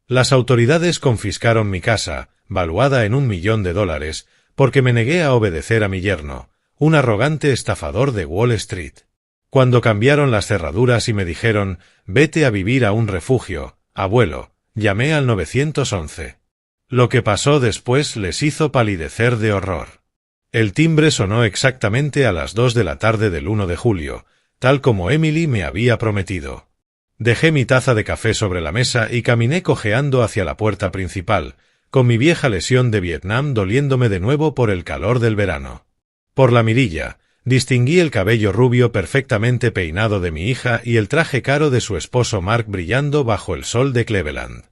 Las autoridades confiscaron mi casa, valuada en $1 millón, porque me negué a obedecer a mi yerno, un arrogante estafador de Wall Street. Cuando cambiaron las cerraduras y me dijeron, vete a vivir a un refugio, abuelo, llamé al 911. Lo que pasó después les hizo palidecer de horror. El timbre sonó exactamente a las 2 de la tarde del 1 de julio, tal como Emily me había prometido. Dejé mi taza de café sobre la mesa y caminé cojeando hacia la puerta principal, con mi vieja lesión de Vietnam doliéndome de nuevo por el calor del verano. Por la mirilla, distinguí el cabello rubio perfectamente peinado de mi hija y el traje caro de su esposo Mark brillando bajo el sol de Cleveland.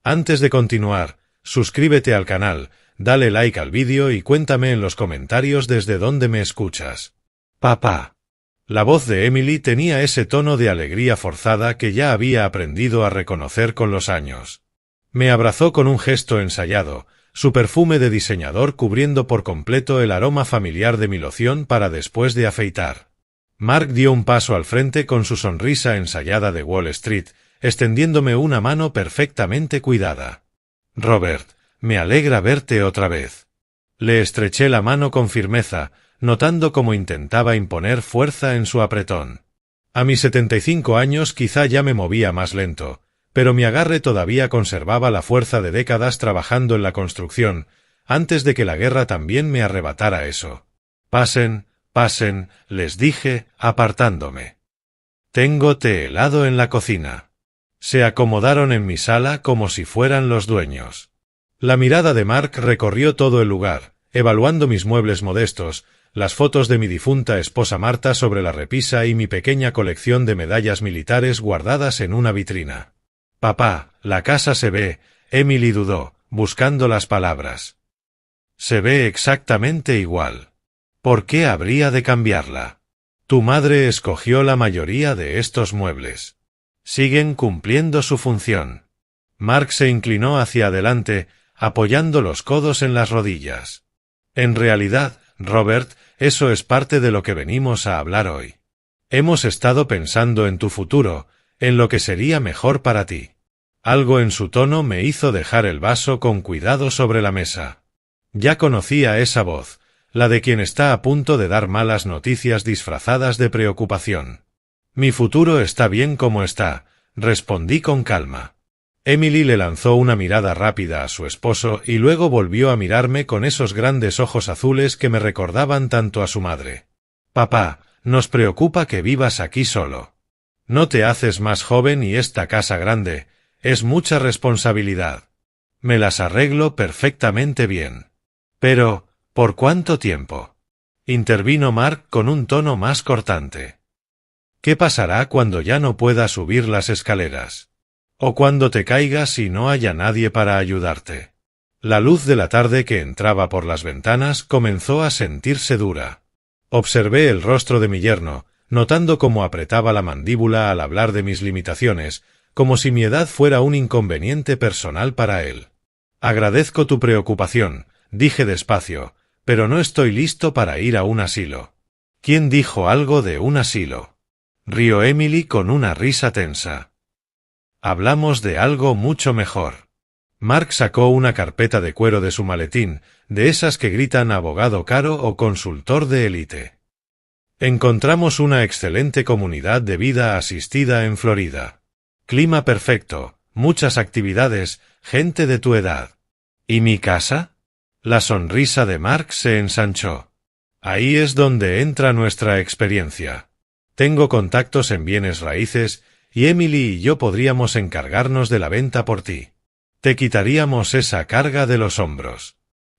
Antes de continuar, suscríbete al canal, dale like al vídeo y cuéntame en los comentarios desde dónde me escuchas. Papá. La voz de Emily tenía ese tono de alegría forzada que ya había aprendido a reconocer con los años. Me abrazó con un gesto ensayado, su perfume de diseñador cubriendo por completo el aroma familiar de mi loción para después de afeitar. Mark dio un paso al frente con su sonrisa ensayada de Wall Street, extendiéndome una mano perfectamente cuidada. Robert, me alegra verte otra vez. Le estreché la mano con firmeza, notando cómo intentaba imponer fuerza en su apretón. A mis 75 años quizá ya me movía más lento, pero mi agarre todavía conservaba la fuerza de décadas trabajando en la construcción, antes de que la guerra también me arrebatara eso. Pasen, pasen, les dije, apartándome. Tengo té helado en la cocina. Se acomodaron en mi sala como si fueran los dueños. La mirada de Mark recorrió todo el lugar, evaluando mis muebles modestos, las fotos de mi difunta esposa Marta sobre la repisa y mi pequeña colección de medallas militares guardadas en una vitrina. Papá, la casa se ve, Emily dudó, buscando las palabras. Se ve exactamente igual. ¿Por qué habría de cambiarla? Tu madre escogió la mayoría de estos muebles. Siguen cumpliendo su función. Mark se inclinó hacia adelante, apoyando los codos en las rodillas. En realidad, Robert, eso es parte de lo que venimos a hablar hoy. Hemos estado pensando en tu futuro, en lo que sería mejor para ti. Algo en su tono me hizo dejar el vaso con cuidado sobre la mesa. Ya conocía esa voz, la de quien está a punto de dar malas noticias disfrazadas de preocupación. Mi futuro está bien como está, respondí con calma. Emily le lanzó una mirada rápida a su esposo y luego volvió a mirarme con esos grandes ojos azules que me recordaban tanto a su madre. Papá, nos preocupa que vivas aquí solo. No te haces más joven y esta casa grande, es mucha responsabilidad. Me las arreglo perfectamente bien. Pero, ¿por cuánto tiempo? Intervino Mark con un tono más cortante. ¿Qué pasará cuando ya no puedas subir las escaleras? O cuando te caigas y no haya nadie para ayudarte. La luz de la tarde que entraba por las ventanas comenzó a sentirse dura. Observé el rostro de mi yerno, notando cómo apretaba la mandíbula al hablar de mis limitaciones, como si mi edad fuera un inconveniente personal para él. Agradezco tu preocupación, dije despacio, pero no estoy listo para ir a un asilo. ¿Quién dijo algo de un asilo? Rió Emily con una risa tensa. Hablamos de algo mucho mejor. Mark sacó una carpeta de cuero de su maletín, de esas que gritan abogado caro o consultor de élite. Encontramos una excelente comunidad de vida asistida en Florida. Clima perfecto, muchas actividades, gente de tu edad. ¿Y mi casa? La sonrisa de Mark se ensanchó. Ahí es donde entra nuestra experiencia. Tengo contactos en bienes raíces, y Emily y yo podríamos encargarnos de la venta por ti. Te quitaríamos esa carga de los hombros.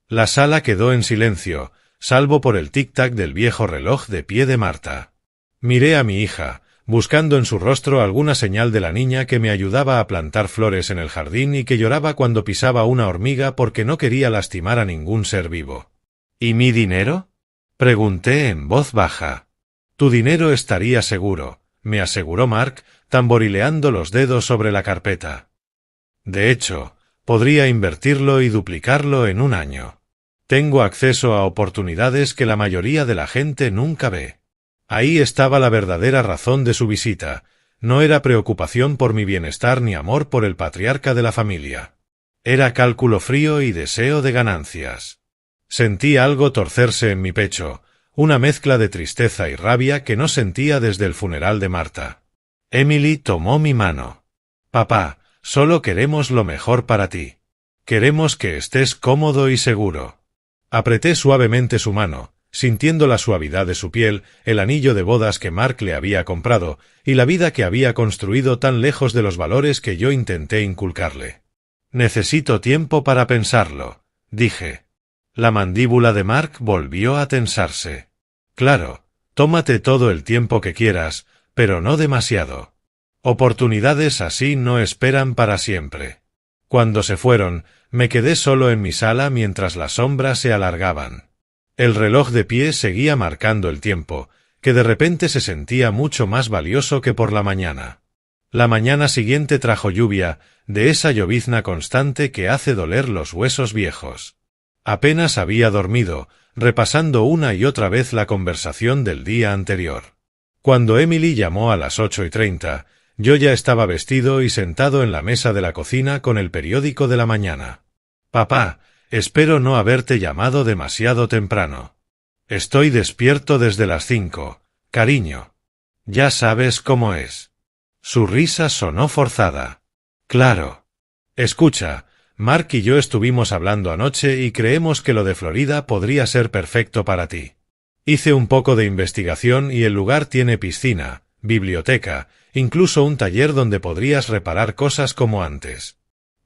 La sala quedó en silencio, salvo por el tic-tac del viejo reloj de pie de Marta. Miré a mi hija, buscando en su rostro alguna señal de la niña que me ayudaba a plantar flores en el jardín y que lloraba cuando pisaba una hormiga porque no quería lastimar a ningún ser vivo. ¿Y mi dinero? Pregunté en voz baja. Tu dinero estaría seguro, me aseguró Mark, tamborileando los dedos sobre la carpeta. De hecho, podría invertirlo y duplicarlo en un año. Tengo acceso a oportunidades que la mayoría de la gente nunca ve. Ahí estaba la verdadera razón de su visita. No era preocupación por mi bienestar ni amor por el patriarca de la familia. Era cálculo frío y deseo de ganancias. Sentí algo torcerse en mi pecho, una mezcla de tristeza y rabia que no sentía desde el funeral de Marta. Emily tomó mi mano. Papá, solo queremos lo mejor para ti. Queremos que estés cómodo y seguro. Apreté suavemente su mano, sintiendo la suavidad de su piel, el anillo de bodas que Mark le había comprado, y la vida que había construido tan lejos de los valores que yo intenté inculcarle. Necesito tiempo para pensarlo, dije. La mandíbula de Mark volvió a tensarse. Claro, tómate todo el tiempo que quieras, pero no demasiado. Oportunidades así no esperan para siempre. Cuando se fueron, me quedé solo en mi sala mientras las sombras se alargaban. El reloj de pie seguía marcando el tiempo, que de repente se sentía mucho más valioso que por la mañana. La mañana siguiente trajo lluvia, de esa llovizna constante que hace doler los huesos viejos. Apenas había dormido, repasando una y otra vez la conversación del día anterior. Cuando Emily llamó a las 8:30, yo ya estaba vestido y sentado en la mesa de la cocina con el periódico de la mañana. Papá, espero no haberte llamado demasiado temprano. Estoy despierto desde las 5, cariño. Ya sabes cómo es. Su risa sonó forzada. Claro. Escucha, Mark y yo estuvimos hablando anoche y creemos que lo de Florida podría ser perfecto para ti. Hice un poco de investigación y el lugar tiene piscina, biblioteca, incluso un taller donde podrías reparar cosas como antes.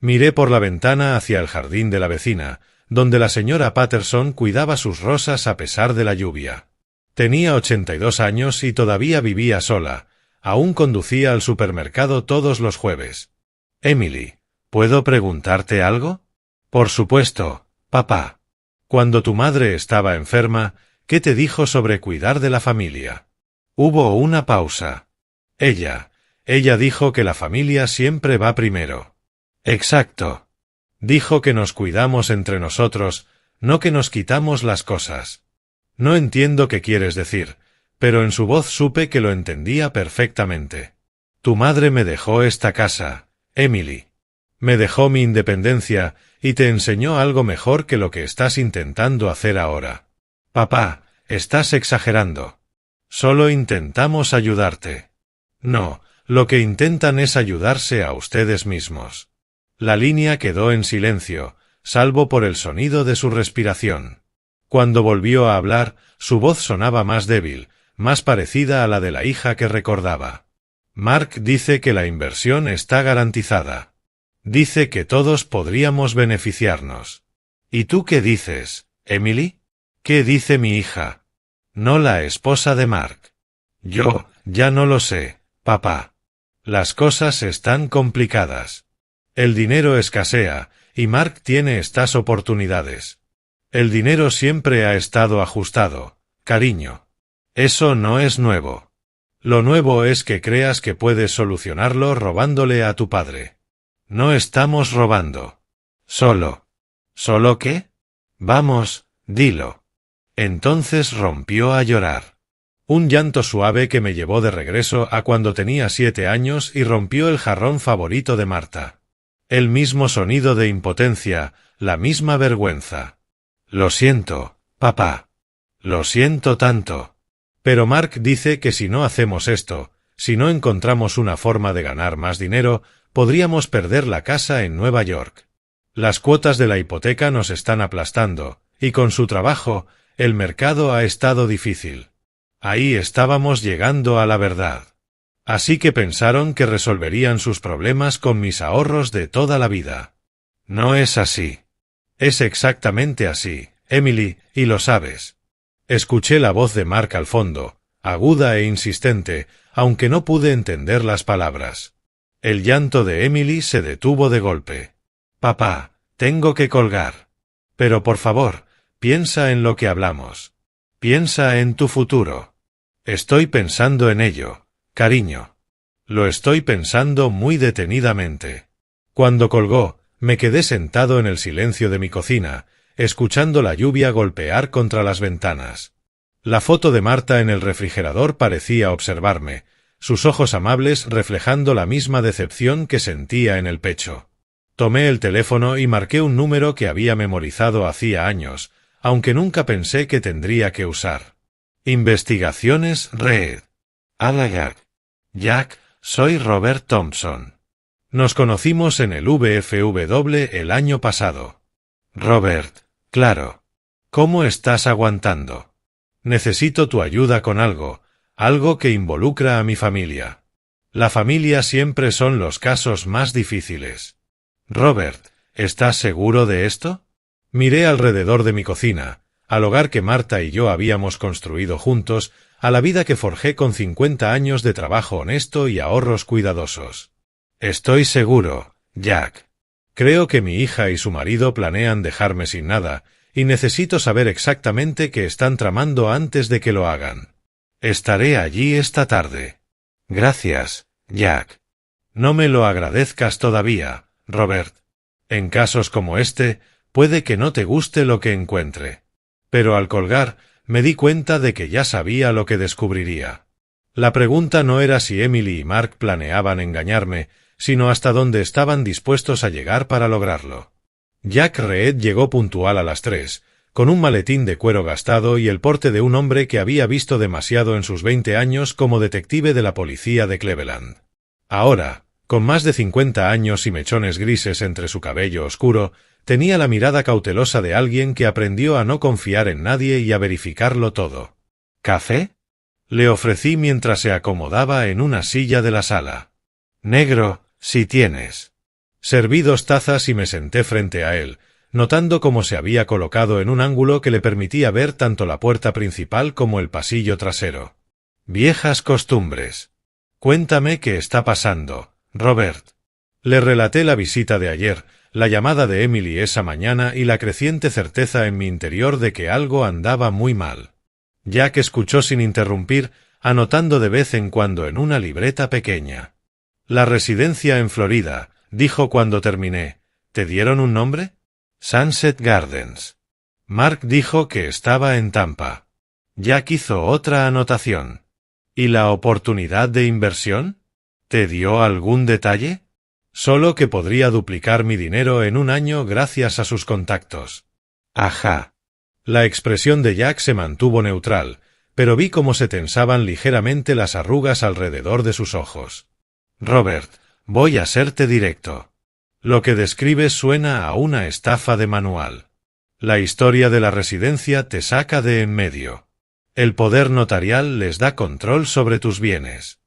Miré por la ventana hacia el jardín de la vecina, donde la señora Patterson cuidaba sus rosas a pesar de la lluvia. Tenía 82 años y todavía vivía sola. Aún conducía al supermercado todos los jueves. Emily, ¿puedo preguntarte algo? Por supuesto, papá. Cuando tu madre estaba enferma, ¿qué te dijo sobre cuidar de la familia? Hubo una pausa. Ella dijo que la familia siempre va primero. Exacto. Dijo que nos cuidamos entre nosotros, no que nos quitamos las cosas. No entiendo qué quieres decir, pero en su voz supe que lo entendía perfectamente. Tu madre me dejó esta casa, Emily. Me dejó mi independencia y te enseñó algo mejor que lo que estás intentando hacer ahora. Papá, estás exagerando. Solo intentamos ayudarte. No, lo que intentan es ayudarse a ustedes mismos. La línea quedó en silencio, salvo por el sonido de su respiración. Cuando volvió a hablar, su voz sonaba más débil, más parecida a la de la hija que recordaba. Mark dice que la inversión está garantizada. Dice que todos podríamos beneficiarnos. ¿Y tú qué dices, Emily? ¿Qué dice mi hija? No la esposa de Mark. Yo, ya no lo sé, papá. Las cosas están complicadas. El dinero escasea, y Mark tiene estas oportunidades. El dinero siempre ha estado ajustado, cariño. Eso no es nuevo. Lo nuevo es que creas que puedes solucionarlo robándole a tu padre. No estamos robando. Solo. ¿Solo qué? Vamos, dilo. Entonces rompió a llorar. Un llanto suave que me llevó de regreso a cuando tenía 7 años y rompió el jarrón favorito de Marta. El mismo sonido de impotencia, la misma vergüenza. Lo siento, papá. Lo siento tanto. Pero Mark dice que si no hacemos esto, si no encontramos una forma de ganar más dinero, podríamos perder la casa en Nueva York. Las cuotas de la hipoteca nos están aplastando, y con su trabajo, el mercado ha estado difícil. Ahí estábamos llegando a la verdad. Así que pensaron que resolverían sus problemas con mis ahorros de toda la vida. No es así. Es exactamente así, Emily, y lo sabes. Escuché la voz de Mark al fondo, aguda e insistente, aunque no pude entender las palabras. El llanto de Emily se detuvo de golpe. Papá, tengo que colgar. Pero por favor, piensa en lo que hablamos. Piensa en tu futuro. Estoy pensando en ello, cariño. Lo estoy pensando muy detenidamente. Cuando colgó, me quedé sentado en el silencio de mi cocina, escuchando la lluvia golpear contra las ventanas. La foto de Marta en el refrigerador parecía observarme, sus ojos amables reflejando la misma decepción que sentía en el pecho. Tomé el teléfono y marqué un número que había memorizado hacía años, aunque nunca pensé que tendría que usar. Investigaciones Red. Hola Jack, soy Robert Thompson. Nos conocimos en el VFW el año pasado. Robert, claro. ¿Cómo estás aguantando? Necesito tu ayuda con algo que involucra a mi familia. La familia siempre son los casos más difíciles. Robert, ¿estás seguro de esto? Miré alrededor de mi cocina, al hogar que Marta y yo habíamos construido juntos, a la vida que forjé con 50 años de trabajo honesto y ahorros cuidadosos. Estoy seguro, Jack. Creo que mi hija y su marido planean dejarme sin nada, y necesito saber exactamente qué están tramando antes de que lo hagan. Estaré allí esta tarde. Gracias, Jack. No me lo agradezcas todavía, Robert. En casos como este, puede que no te guste lo que encuentre. Pero al colgar, me di cuenta de que ya sabía lo que descubriría. La pregunta no era si Emily y Mark planeaban engañarme, sino hasta dónde estaban dispuestos a llegar para lograrlo. Jack Reed llegó puntual a las 3, con un maletín de cuero gastado y el porte de un hombre que había visto demasiado en sus 20 años como detective de la policía de Cleveland. Ahora, con más de 50 años y mechones grises entre su cabello oscuro, tenía la mirada cautelosa de alguien que aprendió a no confiar en nadie y a verificarlo todo. ¿Café? Le ofrecí mientras se acomodaba en una silla de la sala. Negro, si tienes. Serví 2 tazas y me senté frente a él, notando cómo se había colocado en un ángulo que le permitía ver tanto la puerta principal como el pasillo trasero. Viejas costumbres. Cuéntame qué está pasando, Robert. Le relaté la visita de ayer, la llamada de Emily esa mañana y la creciente certeza en mi interior de que algo andaba muy mal. Jack escuchó sin interrumpir, anotando de vez en cuando en una libreta pequeña. La residencia en Florida, dijo cuando terminé. ¿Te dieron un nombre? Sunset Gardens. Mark dijo que estaba en Tampa. Jack hizo otra anotación. ¿Y la oportunidad de inversión? ¿Te dio algún detalle? Solo que podría duplicar mi dinero en un año gracias a sus contactos. Ajá. La expresión de Jack se mantuvo neutral, pero vi cómo se tensaban ligeramente las arrugas alrededor de sus ojos. Robert, voy a serte directo. Lo que describes suena a una estafa de manual. La historia de la residencia te saca de en medio. El poder notarial les da control sobre tus bienes.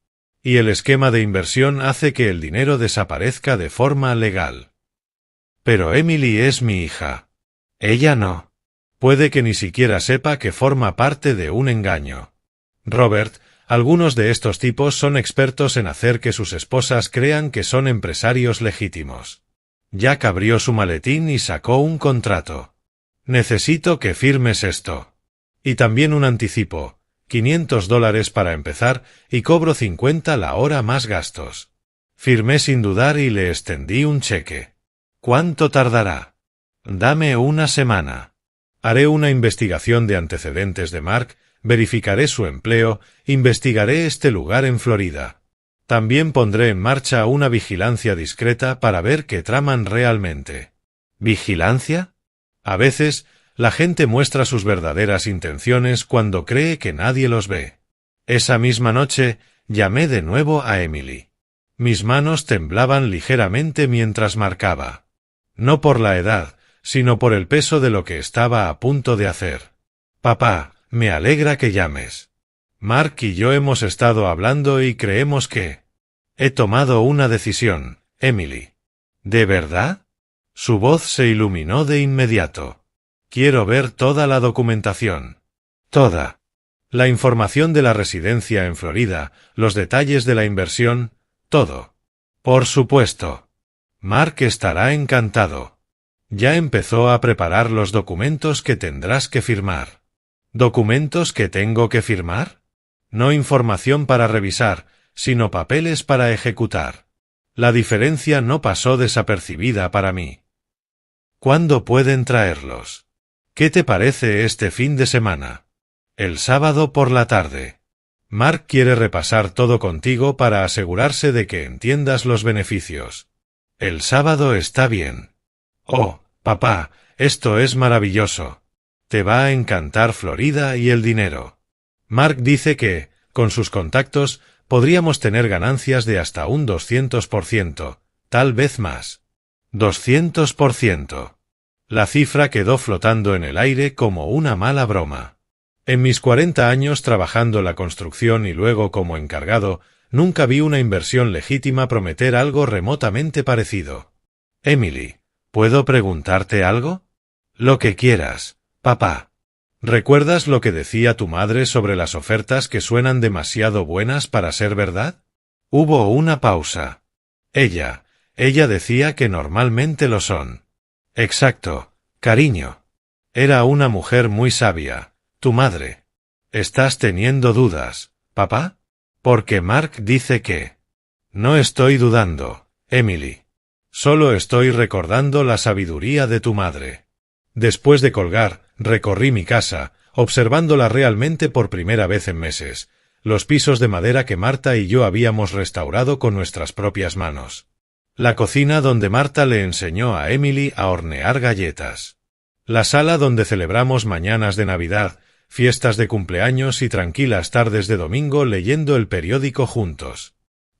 Y el esquema de inversión hace que el dinero desaparezca de forma legal. Pero Emily es mi hija. Ella no. Puede que ni siquiera sepa que forma parte de un engaño. Robert, algunos de estos tipos son expertos en hacer que sus esposas crean que son empresarios legítimos. Jack abrió su maletín y sacó un contrato. Necesito que firmes esto. Y también un anticipo, $500 para empezar, y cobro 50 la hora más gastos. Firmé sin dudar y le extendí un cheque. ¿Cuánto tardará? Dame una semana. Haré una investigación de antecedentes de Mark, verificaré su empleo, investigaré este lugar en Florida. También pondré en marcha una vigilancia discreta para ver qué traman realmente. ¿Vigilancia? A veces, la gente muestra sus verdaderas intenciones cuando cree que nadie los ve. Esa misma noche, llamé de nuevo a Emily. Mis manos temblaban ligeramente mientras marcaba. No por la edad, sino por el peso de lo que estaba a punto de hacer. Papá, me alegra que llames. Mark y yo hemos estado hablando y creemos que... He tomado una decisión, Emily. ¿De verdad? Su voz se iluminó de inmediato. Quiero ver toda la documentación. Toda. La información de la residencia en Florida, los detalles de la inversión, todo. Por supuesto. Mark estará encantado. Ya empezó a preparar los documentos que tendrás que firmar. ¿Documentos que tengo que firmar? No información para revisar, sino papeles para ejecutar. La diferencia no pasó desapercibida para mí. ¿Cuándo pueden traerlos? ¿Qué te parece este fin de semana? El sábado por la tarde. Mark quiere repasar todo contigo para asegurarse de que entiendas los beneficios. El sábado está bien. Oh, papá, esto es maravilloso. Te va a encantar Florida y el dinero. Mark dice que, con sus contactos, podríamos tener ganancias de hasta un 200%, tal vez más. 200%. La cifra quedó flotando en el aire como una mala broma. En mis 40 años trabajando la construcción y luego como encargado, nunca vi una inversión legítima prometer algo remotamente parecido. Emily, ¿puedo preguntarte algo? Lo que quieras, papá. ¿Recuerdas lo que decía tu madre sobre las ofertas que suenan demasiado buenas para ser verdad? Hubo una pausa. Ella decía que normalmente lo son. Exacto, cariño. Era una mujer muy sabia. Tu madre. ¿Estás teniendo dudas, papá? Porque Mark dice que... No estoy dudando, Emily. Solo estoy recordando la sabiduría de tu madre. Después de colgar, recorrí mi casa, observándola realmente por primera vez en meses, los pisos de madera que Marta y yo habíamos restaurado con nuestras propias manos. La cocina donde Marta le enseñó a Emily a hornear galletas. La sala donde celebramos mañanas de Navidad, fiestas de cumpleaños y tranquilas tardes de domingo leyendo el periódico juntos.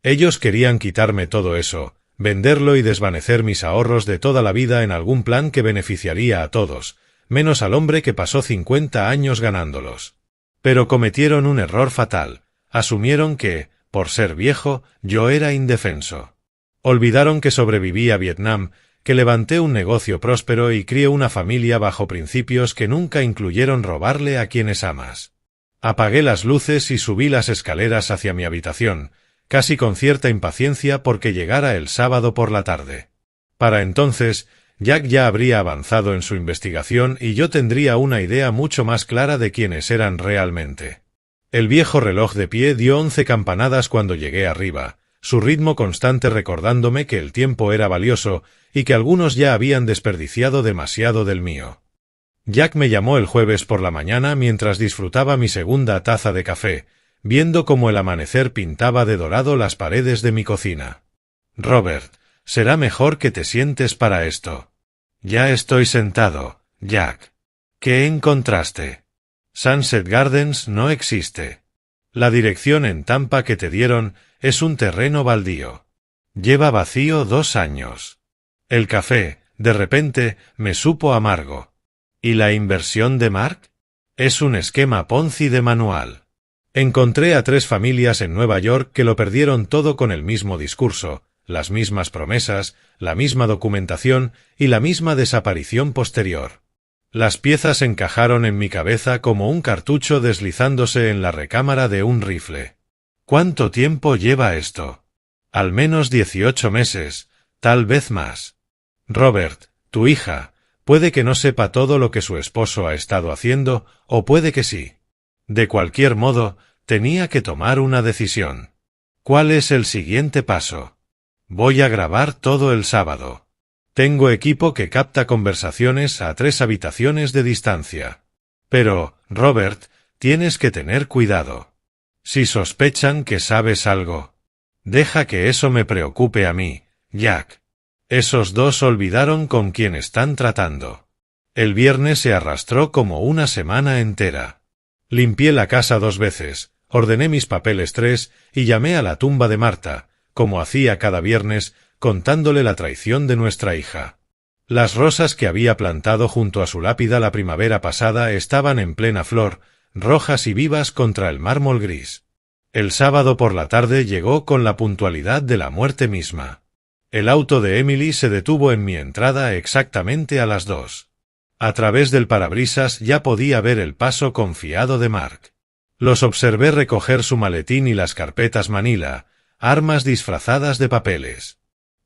Ellos querían quitarme todo eso, venderlo y desvanecer mis ahorros de toda la vida en algún plan que beneficiaría a todos, menos al hombre que pasó 50 años ganándolos. Pero cometieron un error fatal. Asumieron que, por ser viejo, yo era indefenso. Olvidaron que sobreviví a Vietnam, que levanté un negocio próspero y crié una familia bajo principios que nunca incluyeron robarle a quienes amas. Apagué las luces y subí las escaleras hacia mi habitación, casi con cierta impaciencia porque llegara el sábado por la tarde. Para entonces, Jack ya habría avanzado en su investigación y yo tendría una idea mucho más clara de quiénes eran realmente. El viejo reloj de pie dio 11 campanadas cuando llegué arriba, su ritmo constante recordándome que el tiempo era valioso y que algunos ya habían desperdiciado demasiado del mío. Jack me llamó el jueves por la mañana mientras disfrutaba mi segunda taza de café, viendo cómo el amanecer pintaba de dorado las paredes de mi cocina. Robert, será mejor que te sientes para esto. Ya estoy sentado, Jack. ¿Qué encontraste? Sunset Gardens no existe. La dirección en Tampa que te dieron es un terreno baldío. Lleva vacío 2 años. El café, de repente, me supo amargo. ¿Y la inversión de Mark? Es un esquema Ponzi de manual. Encontré a 3 familias en Nueva York que lo perdieron todo con el mismo discurso, las mismas promesas, la misma documentación y la misma desaparición posterior. Las piezas encajaron en mi cabeza como un cartucho deslizándose en la recámara de un rifle. ¿Cuánto tiempo lleva esto? Al menos 18 meses, tal vez más. Robert, tu hija, puede que no sepa todo lo que su esposo ha estado haciendo, o puede que sí. De cualquier modo, tenía que tomar una decisión. ¿Cuál es el siguiente paso? Voy a grabar todo el sábado. Tengo equipo que capta conversaciones a 3 habitaciones de distancia. Pero, Robert, tienes que tener cuidado. Si sospechan que sabes algo, deja que eso me preocupe a mí, Jack. Esos 2 olvidaron con quién están tratando. El viernes se arrastró como una semana entera. Limpié la casa 2 veces, ordené mis papeles 3 y llamé a la tumba de Marta, como hacía cada viernes, contándole la traición de nuestra hija. Las rosas que había plantado junto a su lápida la primavera pasada estaban en plena flor, rojas y vivas contra el mármol gris. El sábado por la tarde llegó con la puntualidad de la muerte misma. El auto de Emily se detuvo en mi entrada exactamente a las 2. A través del parabrisas ya podía ver el paso confiado de Mark. Los observé recoger su maletín y las carpetas Manila, armas disfrazadas de papeles.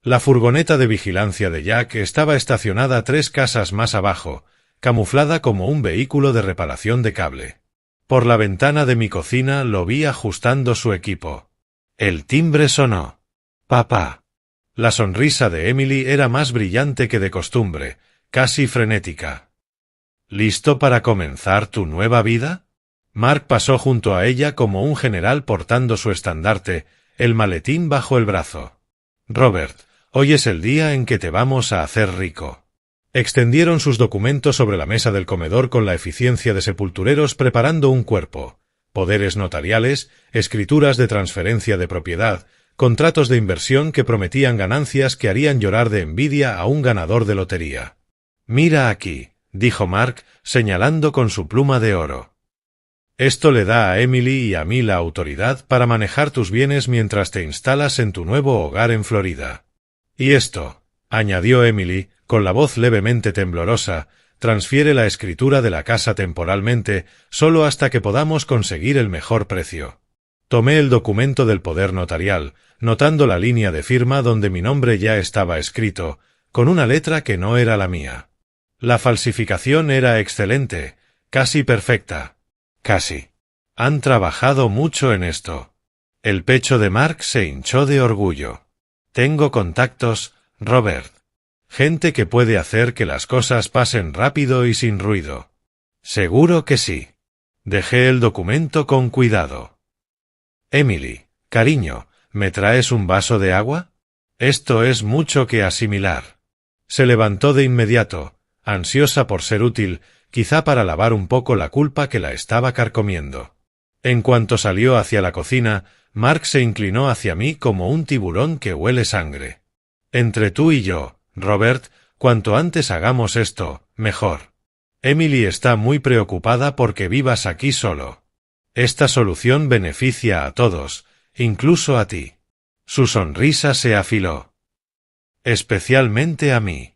La furgoneta de vigilancia de Jack estaba estacionada 3 casas más abajo, camuflada como un vehículo de reparación de cable. Por la ventana de mi cocina lo vi ajustando su equipo. El timbre sonó. Papá. La sonrisa de Emily era más brillante que de costumbre, casi frenética. ¿Listo para comenzar tu nueva vida? Mark pasó junto a ella como un general portando su estandarte, el maletín bajo el brazo. Robert, hoy es el día en que te vamos a hacer rico. Extendieron sus documentos sobre la mesa del comedor con la eficiencia de sepultureros preparando un cuerpo. Poderes notariales, escrituras de transferencia de propiedad, contratos de inversión que prometían ganancias que harían llorar de envidia a un ganador de lotería. «Mira aquí», dijo Mark, señalando con su pluma de oro. «Esto le da a Emily y a mí la autoridad para manejar tus bienes mientras te instalas en tu nuevo hogar en Florida. Y esto», añadió Emily, con la voz levemente temblorosa, «transfiere la escritura de la casa temporalmente, solo hasta que podamos conseguir el mejor precio». Tomé el documento del poder notarial, notando la línea de firma donde mi nombre ya estaba escrito, con una letra que no era la mía. La falsificación era excelente, casi perfecta. Casi. Han trabajado mucho en esto. El pecho de Mark se hinchó de orgullo. Tengo contactos, Robert. Gente que puede hacer que las cosas pasen rápido y sin ruido. Seguro que sí. Dejé el documento con cuidado. Emily, cariño, ¿me traes un vaso de agua? Esto es mucho que asimilar. Se levantó de inmediato, ansiosa por ser útil, quizá para lavar un poco la culpa que la estaba carcomiendo. En cuanto salió hacia la cocina, Mark se inclinó hacia mí como un tiburón que huele sangre. Entre tú y yo, Robert, cuanto antes hagamos esto, mejor. Emily está muy preocupada porque vivas aquí solo. Esta solución beneficia a todos, incluso a ti. Su sonrisa se afiló. Especialmente a mí.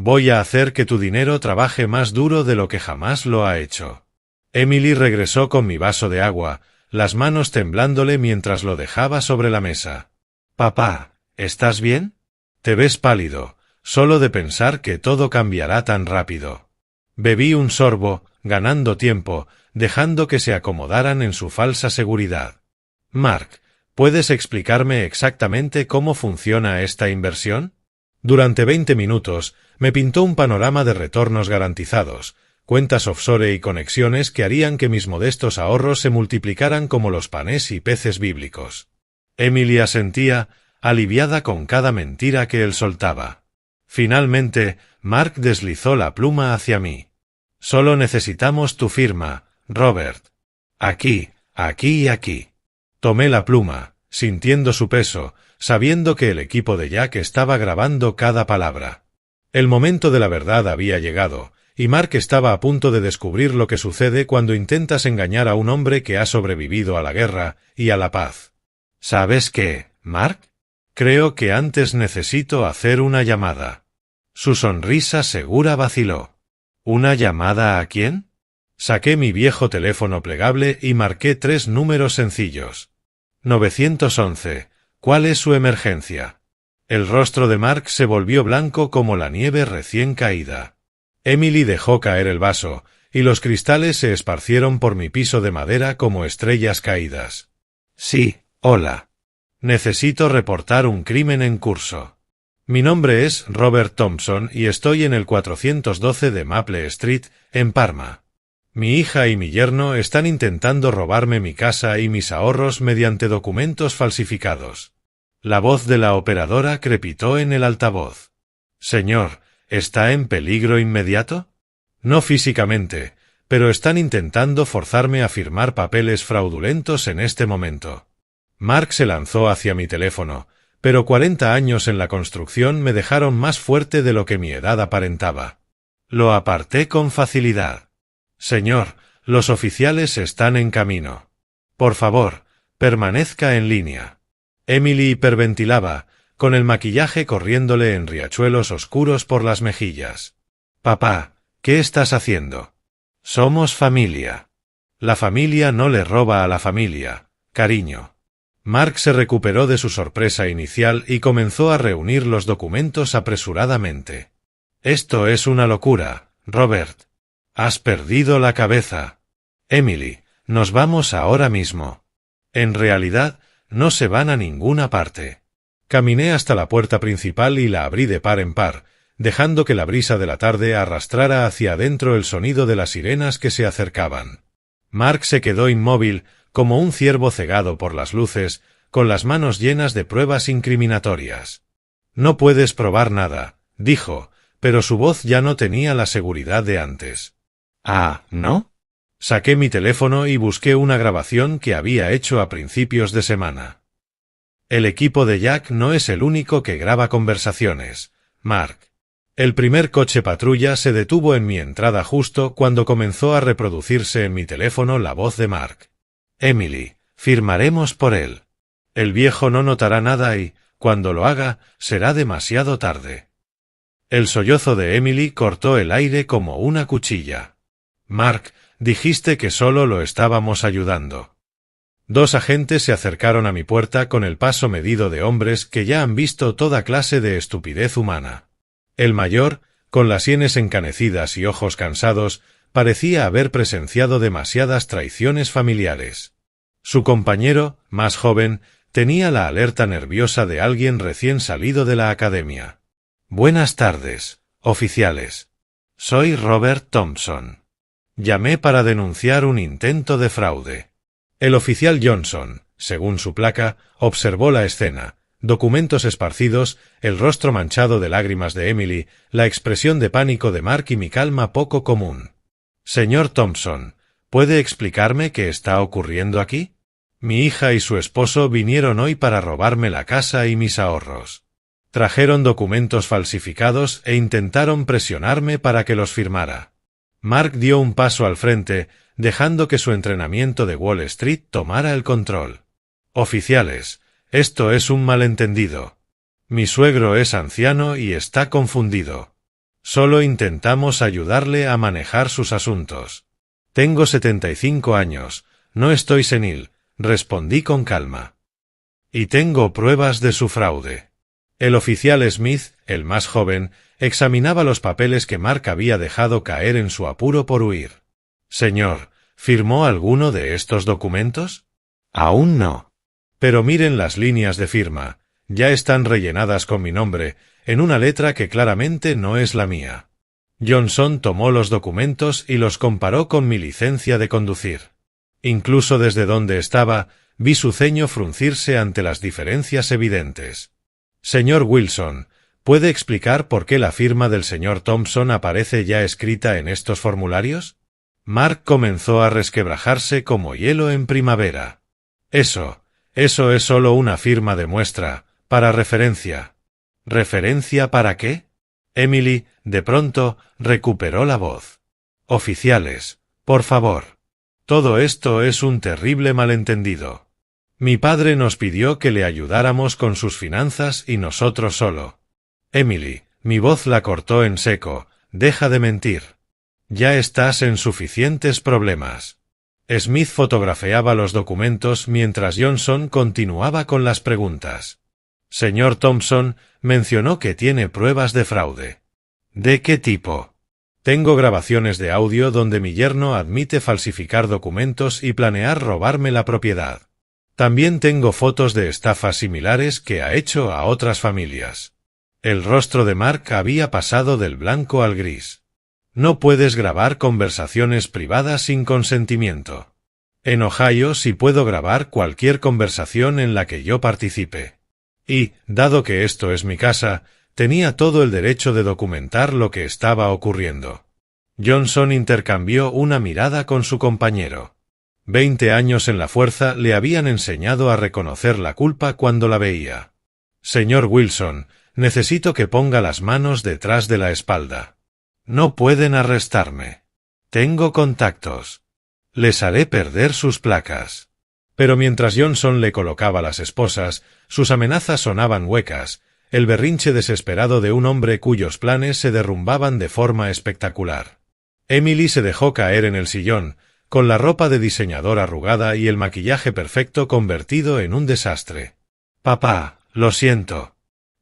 Voy a hacer que tu dinero trabaje más duro de lo que jamás lo ha hecho. Emily regresó con mi vaso de agua, las manos temblándole mientras lo dejaba sobre la mesa. Papá, ¿estás bien? Te ves pálido, solo de pensar que todo cambiará tan rápido. Bebí un sorbo, ganando tiempo, dejando que se acomodaran en su falsa seguridad. Mark, ¿puedes explicarme exactamente cómo funciona esta inversión? Durante 20 minutos me pintó un panorama de retornos garantizados, cuentas offshore y conexiones que harían que mis modestos ahorros se multiplicaran como los panes y peces bíblicos. Emily asentía, aliviada con cada mentira que él soltaba. Finalmente, Mark deslizó la pluma hacia mí. Solo necesitamos tu firma, Robert. Aquí, aquí y aquí. Tomé la pluma, sintiendo su peso, sabiendo que el equipo de Jack estaba grabando cada palabra. El momento de la verdad había llegado, y Mark estaba a punto de descubrir lo que sucede cuando intentas engañar a un hombre que ha sobrevivido a la guerra y a la paz. ¿Sabes qué, Mark? Creo que antes necesito hacer una llamada. Su sonrisa segura vaciló. ¿Una llamada a quién? Saqué mi viejo teléfono plegable y marqué 3 números sencillos. 911. ¿Cuál es su emergencia? El rostro de Mark se volvió blanco como la nieve recién caída. Emily dejó caer el vaso, y los cristales se esparcieron por mi piso de madera como estrellas caídas. Sí, hola. Necesito reportar un crimen en curso. Mi nombre es Robert Thompson y estoy en el 412 de Maple Street, en Parma. Mi hija y mi yerno están intentando robarme mi casa y mis ahorros mediante documentos falsificados. La voz de la operadora crepitó en el altavoz. Señor, ¿está en peligro inmediato? No físicamente, pero están intentando forzarme a firmar papeles fraudulentos en este momento. Mark se lanzó hacia mi teléfono, pero 40 años en la construcción me dejaron más fuerte de lo que mi edad aparentaba. Lo aparté con facilidad. Señor, los oficiales están en camino. Por favor, permanezca en línea. Emily hiperventilaba, con el maquillaje corriéndole en riachuelos oscuros por las mejillas. Papá, ¿qué estás haciendo? Somos familia. La familia no le roba a la familia, cariño. Mark se recuperó de su sorpresa inicial y comenzó a reunir los documentos apresuradamente. Esto es una locura, Robert. Has perdido la cabeza. Emily, nos vamos ahora mismo. En realidad, no se van a ninguna parte. Caminé hasta la puerta principal y la abrí de par en par, dejando que la brisa de la tarde arrastrara hacia adentro el sonido de las sirenas que se acercaban. Mark se quedó inmóvil, como un ciervo cegado por las luces, con las manos llenas de pruebas incriminatorias. «No puedes probar nada», dijo, pero su voz ya no tenía la seguridad de antes. «Ah, ¿no?» Saqué mi teléfono y busqué una grabación que había hecho a principios de semana. «El equipo de Jack no es el único que graba conversaciones, Mark». El primer coche patrulla se detuvo en mi entrada justo cuando comenzó a reproducirse en mi teléfono la voz de Mark. «Emily, firmaremos por él. El viejo no notará nada y, cuando lo haga, será demasiado tarde». El sollozo de Emily cortó el aire como una cuchilla. «Mark, dijiste que solo lo estábamos ayudando». Dos agentes se acercaron a mi puerta con el paso medido de hombres que ya han visto toda clase de estupidez humana. El mayor, con las sienes encanecidas y ojos cansados, parecía haber presenciado demasiadas traiciones familiares. Su compañero, más joven, tenía la alerta nerviosa de alguien recién salido de la academia. «Buenas tardes, oficiales. Soy Robert Thompson. Llamé para denunciar un intento de fraude». El oficial Johnson, según su placa, observó la escena. Documentos esparcidos, el rostro manchado de lágrimas de Emily, la expresión de pánico de Mark y mi calma poco común. «Señor Thompson, ¿puede explicarme qué está ocurriendo aquí? Mi hija y su esposo vinieron hoy para robarme la casa y mis ahorros. Trajeron documentos falsificados e intentaron presionarme para que los firmara». Mark dio un paso al frente, dejando que su entrenamiento de Wall Street tomara el control. «Oficiales, esto es un malentendido. Mi suegro es anciano y está confundido. Solo intentamos ayudarle a manejar sus asuntos. Tengo 75 años, no estoy senil», respondí con calma. «Y tengo pruebas de su fraude». El oficial Smith, el más joven, examinaba los papeles que Mark había dejado caer en su apuro por huir. «Señor, ¿firmó alguno de estos documentos?» «Aún no». «Pero miren las líneas de firma, ya están rellenadas con mi nombre, en una letra que claramente no es la mía». Johnson tomó los documentos y los comparó con mi licencia de conducir. Incluso desde donde estaba, vi su ceño fruncirse ante las diferencias evidentes. «Señor Wilson, ¿puede explicar por qué la firma del señor Thompson aparece ya escrita en estos formularios?» Mark comenzó a resquebrajarse como hielo en primavera. Eso es solo una firma de muestra, para referencia». «¿Referencia para qué?» Emily, de pronto, recuperó la voz. «Oficiales, por favor. Todo esto es un terrible malentendido. Mi padre nos pidió que le ayudáramos con sus finanzas y nosotros solo». «Emily», mi voz la cortó en seco, «deja de mentir. Ya estás en suficientes problemas». Smith fotografiaba los documentos mientras Johnson continuaba con las preguntas. «Señor Thompson mencionó que tiene pruebas de fraude». «¿De qué tipo?» «Tengo grabaciones de audio donde mi yerno admite falsificar documentos y planear robarme la propiedad. También tengo fotos de estafas similares que ha hecho a otras familias». El rostro de Mark había pasado del blanco al gris. «No puedes grabar conversaciones privadas sin consentimiento. En Ohio sí puedo grabar cualquier conversación en la que yo participe. Y, dado que esto es mi casa, tenía todo el derecho de documentar lo que estaba ocurriendo». Johnson intercambió una mirada con su compañero. 20 años en la fuerza le habían enseñado a reconocer la culpa cuando la veía. «Señor Wilson, necesito que ponga las manos detrás de la espalda. No pueden arrestarme. Tengo contactos. Les haré perder sus placas». Pero mientras Johnson le colocaba las esposas, sus amenazas sonaban huecas, el berrinche desesperado de un hombre cuyos planes se derrumbaban de forma espectacular. Emily se dejó caer en el sillón, con la ropa de diseñador arrugada y el maquillaje perfecto convertido en un desastre. «Papá, lo siento.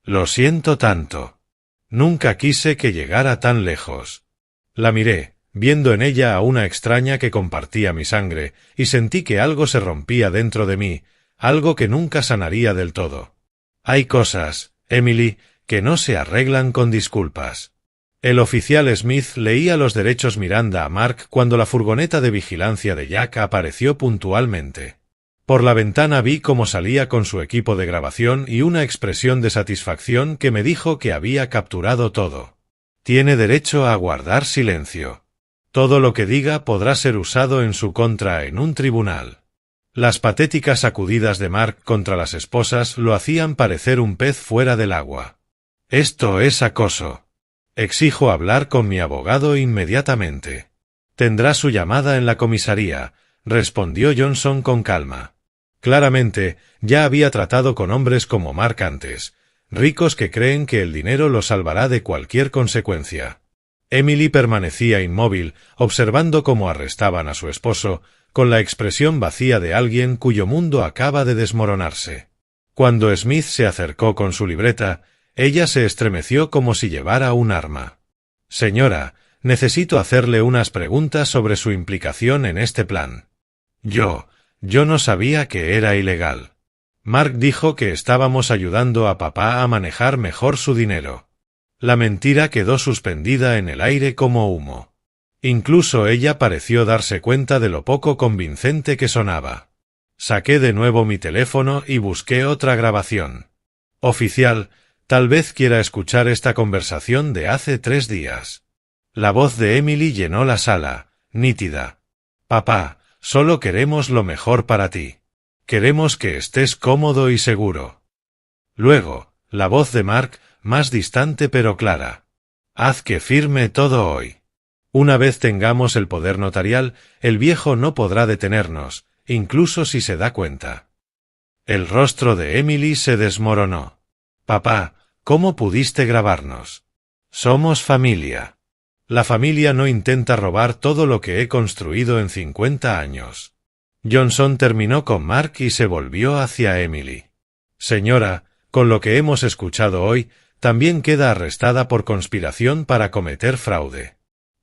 Lo siento tanto. Nunca quise que llegara tan lejos». La miré, viendo en ella a una extraña que compartía mi sangre, y sentí que algo se rompía dentro de mí, algo que nunca sanaría del todo. «Hay cosas, Emily, que no se arreglan con disculpas». El oficial Smith leía los derechos Miranda a Mark cuando la furgoneta de vigilancia de Jack apareció puntualmente. Por la ventana vi cómo salía con su equipo de grabación y una expresión de satisfacción que me dijo que había capturado todo. Tiene derecho a guardar silencio. Todo lo que diga podrá ser usado en su contra en un tribunal. Las patéticas sacudidas de Mark contra las esposas lo hacían parecer un pez fuera del agua. Esto es acoso. Exijo hablar con mi abogado inmediatamente. Tendrá su llamada en la comisaría, respondió Johnson con calma. Claramente, ya había tratado con hombres como Mark antes, ricos que creen que el dinero los salvará de cualquier consecuencia. Emily permanecía inmóvil, observando cómo arrestaban a su esposo, con la expresión vacía de alguien cuyo mundo acaba de desmoronarse. Cuando Smith se acercó con su libreta, ella se estremeció como si llevara un arma. Señora, necesito hacerle unas preguntas sobre su implicación en este plan. Yo no sabía que era ilegal. Mark dijo que estábamos ayudando a papá a manejar mejor su dinero. La mentira quedó suspendida en el aire como humo. Incluso ella pareció darse cuenta de lo poco convincente que sonaba. Saqué de nuevo mi teléfono y busqué otra grabación. Oficial, tal vez quiera escuchar esta conversación de hace 3 días. La voz de Emily llenó la sala, nítida. Papá, solo queremos lo mejor para ti. Queremos que estés cómodo y seguro. Luego, la voz de Mark, más distante pero clara. Haz que firme todo hoy. Una vez tengamos el poder notarial, el viejo no podrá detenernos, incluso si se da cuenta. El rostro de Emily se desmoronó. Papá, ¿cómo pudiste grabarnos? Somos familia. La familia no intenta robar todo lo que he construido en 50 años. Johnson terminó con Mark y se volvió hacia Emily. Señora, con lo que hemos escuchado hoy, también queda arrestada por conspiración para cometer fraude.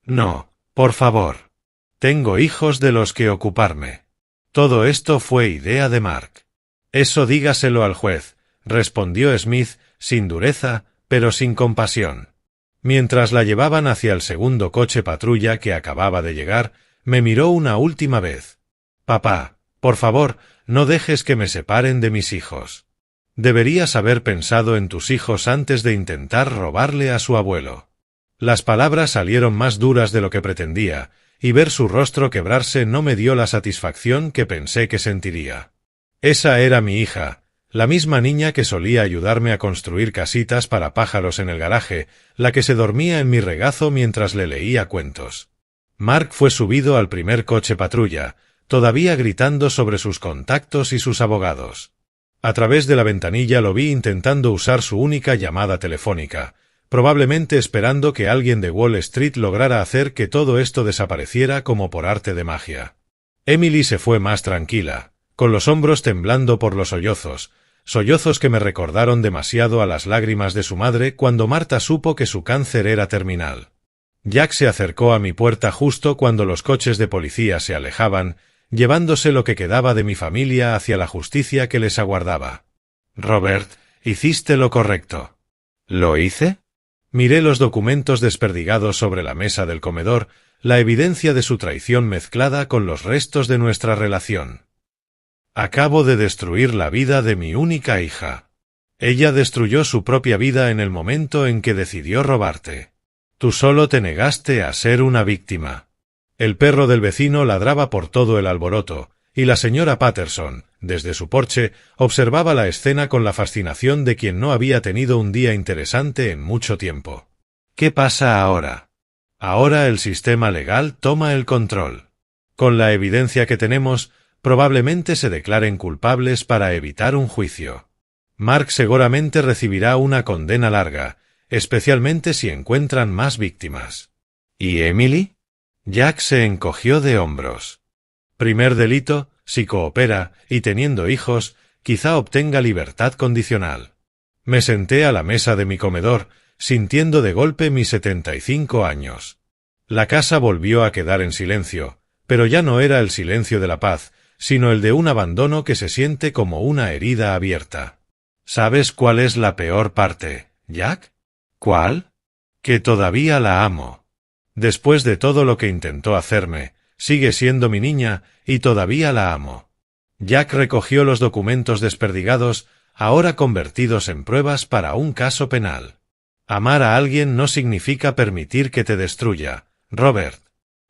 No, por favor. Tengo hijos de los que ocuparme. Todo esto fue idea de Mark. Eso dígaselo al juez, respondió Smith, sin dureza, pero sin compasión. Mientras la llevaban hacia el segundo coche patrulla que acababa de llegar, me miró una última vez. Papá, por favor, no dejes que me separen de mis hijos. Deberías haber pensado en tus hijos antes de intentar robarle a su abuelo. Las palabras salieron más duras de lo que pretendía, y ver su rostro quebrarse no me dio la satisfacción que pensé que sentiría. Esa era mi hija, la misma niña que solía ayudarme a construir casitas para pájaros en el garaje, la que se dormía en mi regazo mientras le leía cuentos. Mark fue subido al primer coche patrulla, todavía gritando sobre sus contactos y sus abogados. A través de la ventanilla lo vi intentando usar su única llamada telefónica, probablemente esperando que alguien de Wall Street lograra hacer que todo esto desapareciera como por arte de magia. Emily se fue más tranquila, con los hombros temblando por los sollozos que me recordaron demasiado a las lágrimas de su madre cuando Marta supo que su cáncer era terminal. Jack se acercó a mi puerta justo cuando los coches de policía se alejaban, llevándose lo que quedaba de mi familia hacia la justicia que les aguardaba. Robert, hiciste lo correcto. ¿Lo hice? Miré los documentos desperdigados sobre la mesa del comedor, la evidencia de su traición mezclada con los restos de nuestra relación. Acabo de destruir la vida de mi única hija. Ella destruyó su propia vida en el momento en que decidió robarte. Tú solo te negaste a ser una víctima. El perro del vecino ladraba por todo el alboroto, y la señora Patterson, desde su porche, observaba la escena con la fascinación de quien no había tenido un día interesante en mucho tiempo. ¿Qué pasa ahora? Ahora el sistema legal toma el control. Con la evidencia que tenemos, probablemente se declaren culpables para evitar un juicio. Mark seguramente recibirá una condena larga, especialmente si encuentran más víctimas. ¿Y Emily? Jack se encogió de hombros. Primer delito, si coopera, y teniendo hijos, quizá obtenga libertad condicional. Me senté a la mesa de mi comedor, sintiendo de golpe mis 75 años. La casa volvió a quedar en silencio, pero ya no era el silencio de la paz, sino el de un abandono que se siente como una herida abierta. ¿Sabes cuál es la peor parte, Jack? ¿Cuál? Que todavía la amo. Después de todo lo que intentó hacerme, sigue siendo mi niña y todavía la amo. Jack recogió los documentos desperdigados, ahora convertidos en pruebas para un caso penal. Amar a alguien no significa permitir que te destruya, Robert.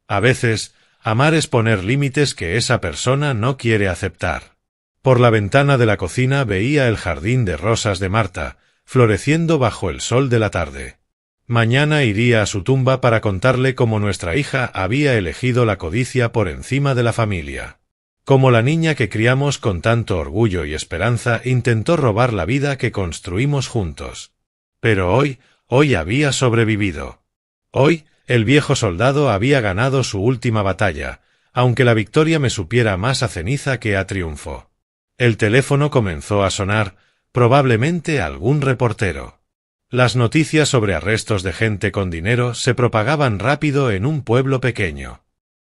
A veces, amar es poner límites que esa persona no quiere aceptar. Por la ventana de la cocina veía el jardín de rosas de Marta, floreciendo bajo el sol de la tarde. Mañana iría a su tumba para contarle cómo nuestra hija había elegido la codicia por encima de la familia. Como la niña que criamos con tanto orgullo y esperanza intentó robar la vida que construimos juntos. Pero hoy había sobrevivido. Hoy, el viejo soldado había ganado su última batalla, aunque la victoria me supiera más a ceniza que a triunfo. El teléfono comenzó a sonar, probablemente algún reportero. Las noticias sobre arrestos de gente con dinero se propagaban rápido en un pueblo pequeño.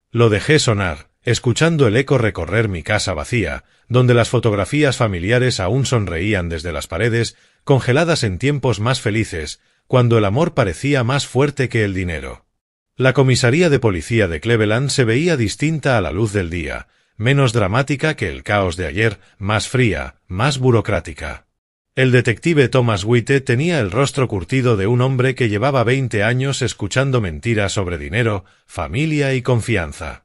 Lo dejé sonar, escuchando el eco recorrer mi casa vacía, donde las fotografías familiares aún sonreían desde las paredes, congeladas en tiempos más felices, cuando el amor parecía más fuerte que el dinero. La comisaría de policía de Cleveland se veía distinta a la luz del día, menos dramática que el caos de ayer, más fría, más burocrática. El detective Thomas Witte tenía el rostro curtido de un hombre que llevaba 20 años escuchando mentiras sobre dinero, familia y confianza.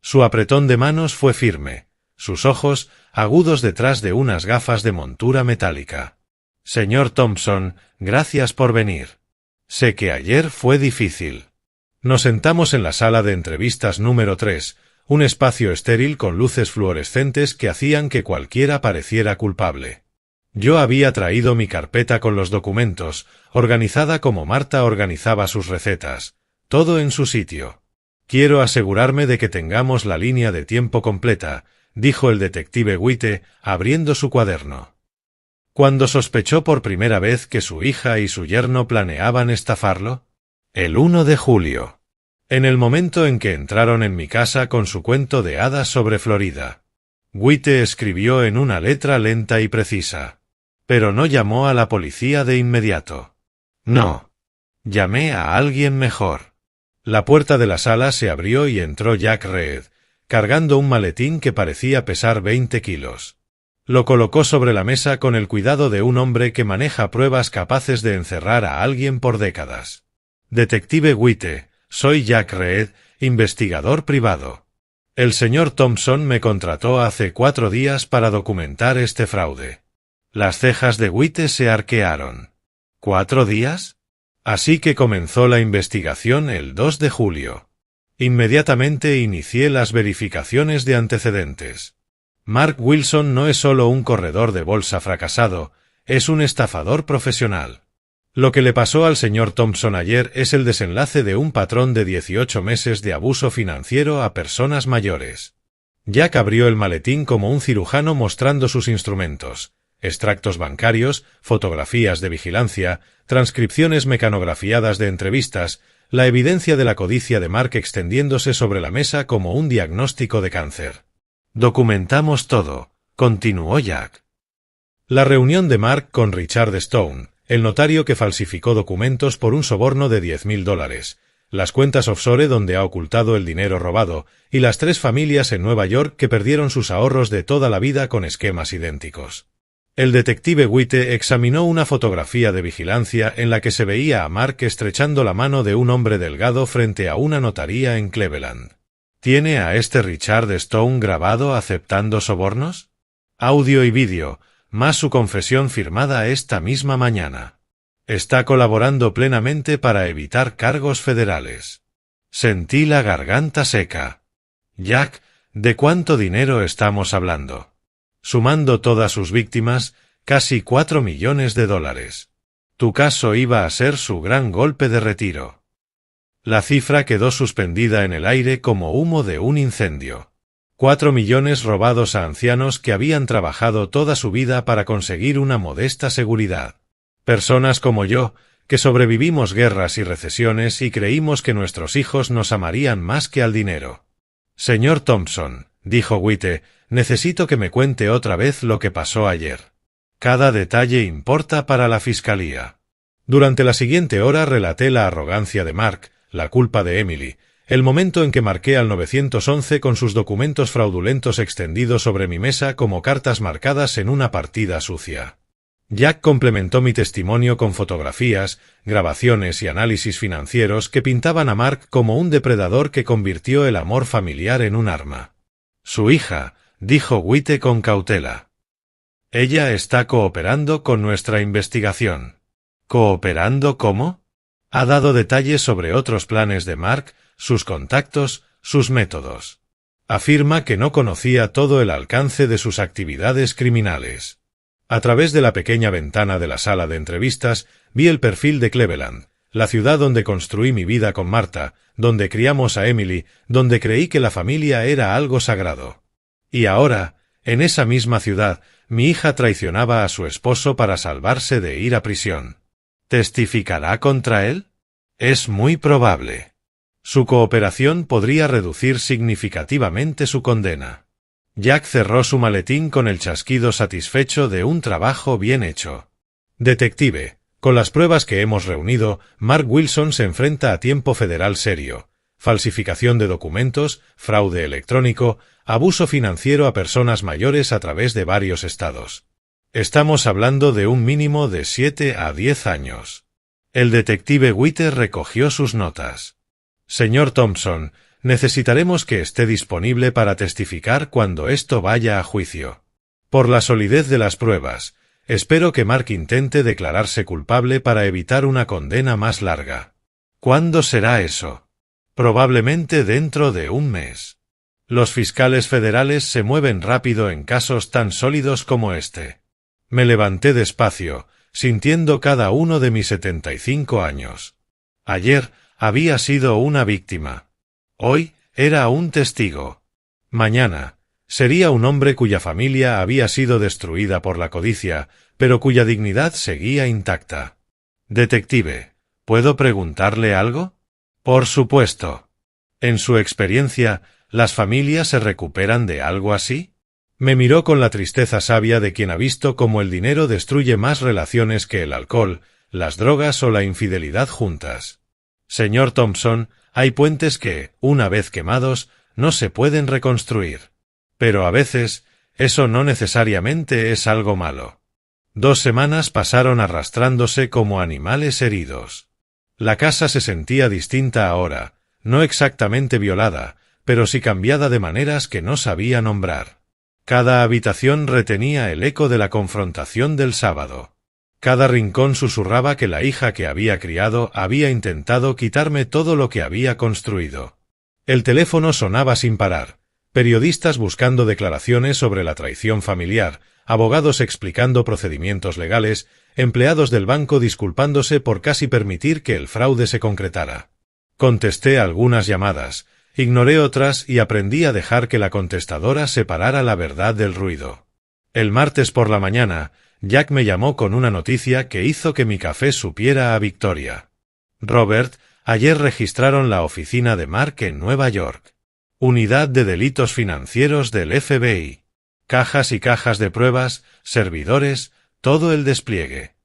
Su apretón de manos fue firme, sus ojos agudos detrás de unas gafas de montura metálica. Señor Thompson, gracias por venir. Sé que ayer fue difícil. Nos sentamos en la sala de entrevistas número 3, un espacio estéril con luces fluorescentes que hacían que cualquiera pareciera culpable. Yo había traído mi carpeta con los documentos, organizada como Marta organizaba sus recetas, todo en su sitio. Quiero asegurarme de que tengamos la línea de tiempo completa, dijo el detective Witte, abriendo su cuaderno. ¿Cuándo sospechó por primera vez que su hija y su yerno planeaban estafarlo? El 1 de julio. En el momento en que entraron en mi casa con su cuento de hadas sobre Florida. Witte escribió en una letra lenta y precisa. Pero no llamó a la policía de inmediato. No. Llamé a alguien mejor. La puerta de la sala se abrió y entró Jack Reed, cargando un maletín que parecía pesar 20 kilos. Lo colocó sobre la mesa con el cuidado de un hombre que maneja pruebas capaces de encerrar a alguien por décadas. Detective Witte, soy Jack Reed, investigador privado. El señor Thompson me contrató hace 4 días para documentar este fraude. Las cejas de Witte se arquearon. ¿4 días? Así que comenzó la investigación el 2 de julio. Inmediatamente inicié las verificaciones de antecedentes. Mark Wilson no es solo un corredor de bolsa fracasado, es un estafador profesional. Lo que le pasó al señor Thompson ayer es el desenlace de un patrón de 18 meses de abuso financiero a personas mayores. Jack abrió el maletín como un cirujano mostrando sus instrumentos. Extractos bancarios, fotografías de vigilancia, transcripciones mecanografiadas de entrevistas, la evidencia de la codicia de Mark extendiéndose sobre la mesa como un diagnóstico de cáncer. Documentamos todo, continuó Jack. La reunión de Mark con Richard Stone, el notario que falsificó documentos por un soborno de $10,000, las cuentas offshore donde ha ocultado el dinero robado, y las 3 familias en Nueva York que perdieron sus ahorros de toda la vida con esquemas idénticos. El detective Witte examinó una fotografía de vigilancia en la que se veía a Mark estrechando la mano de un hombre delgado frente a una notaría en Cleveland. ¿Tiene a este Richard Stone grabado aceptando sobornos? Audio y vídeo, más su confesión firmada esta misma mañana. Está colaborando plenamente para evitar cargos federales. Sentí la garganta seca. Jack, ¿de cuánto dinero estamos hablando? Sumando todas sus víctimas, casi $4 millones. Tu caso iba a ser su gran golpe de retiro. La cifra quedó suspendida en el aire como humo de un incendio. 4 millones robados a ancianos que habían trabajado toda su vida para conseguir una modesta seguridad. Personas como yo, que sobrevivimos guerras y recesiones y creímos que nuestros hijos nos amarían más que al dinero. Señor Thompson, dijo Witte, necesito que me cuente otra vez lo que pasó ayer. Cada detalle importa para la fiscalía. Durante la siguiente hora relaté la arrogancia de Mark, la culpa de Emily, el momento en que marqué al 911 con sus documentos fraudulentos extendidos sobre mi mesa como cartas marcadas en una partida sucia. Jack complementó mi testimonio con fotografías, grabaciones y análisis financieros que pintaban a Mark como un depredador que convirtió el amor familiar en un arma. Su hija, dijo White con cautela. Ella está cooperando con nuestra investigación. ¿Cooperando cómo? Ha dado detalles sobre otros planes de Mark, sus contactos, sus métodos. Afirma que no conocía todo el alcance de sus actividades criminales. A través de la pequeña ventana de la sala de entrevistas vi el perfil de Cleveland, la ciudad donde construí mi vida con Marta, donde criamos a Emily, donde creí que la familia era algo sagrado. Y ahora, en esa misma ciudad, mi hija traicionaba a su esposo para salvarse de ir a prisión. ¿Testificará contra él? Es muy probable. Su cooperación podría reducir significativamente su condena. Jack cerró su maletín con el chasquido satisfecho de un trabajo bien hecho. Detective, con las pruebas que hemos reunido, Mark Wilson se enfrenta a tiempo federal serio: falsificación de documentos, fraude electrónico, abuso financiero a personas mayores a través de varios estados. Estamos hablando de un mínimo de 7 a 10 años. El detective White recogió sus notas. Señor Thompson, necesitaremos que esté disponible para testificar cuando esto vaya a juicio. Por la solidez de las pruebas, espero que Mark intente declararse culpable para evitar una condena más larga. ¿Cuándo será eso? Probablemente dentro de un mes. Los fiscales federales se mueven rápido en casos tan sólidos como este. Me levanté despacio, sintiendo cada uno de mis 75 años. Ayer había sido una víctima. Hoy era un testigo. Mañana sería un hombre cuya familia había sido destruida por la codicia, pero cuya dignidad seguía intacta. Detective, ¿puedo preguntarle algo? Por supuesto. En su experiencia, ¿las familias se recuperan de algo así? Me miró con la tristeza sabia de quien ha visto cómo el dinero destruye más relaciones que el alcohol, las drogas o la infidelidad juntas. Señor Thompson, hay puentes que, una vez quemados, no se pueden reconstruir. Pero a veces, eso no necesariamente es algo malo. 2 semanas pasaron arrastrándose como animales heridos. La casa se sentía distinta ahora, no exactamente violada, pero sí cambiada de maneras que no sabía nombrar. Cada habitación retenía el eco de la confrontación del sábado. Cada rincón susurraba que la hija que había criado había intentado quitarme todo lo que había construido. El teléfono sonaba sin parar. Periodistas buscando declaraciones sobre la traición familiar, abogados explicando procedimientos legales, empleados del banco disculpándose por casi permitir que el fraude se concretara. Contesté algunas llamadas, ignoré otras y aprendí a dejar que la contestadora separara la verdad del ruido. El martes por la mañana, Jack me llamó con una noticia que hizo que mi café supiera a victoria. Robert, ayer registraron la oficina de Mark en Nueva York. Unidad de Delitos Financieros del FBI. Cajas y cajas de pruebas, servidores, todo el despliegue.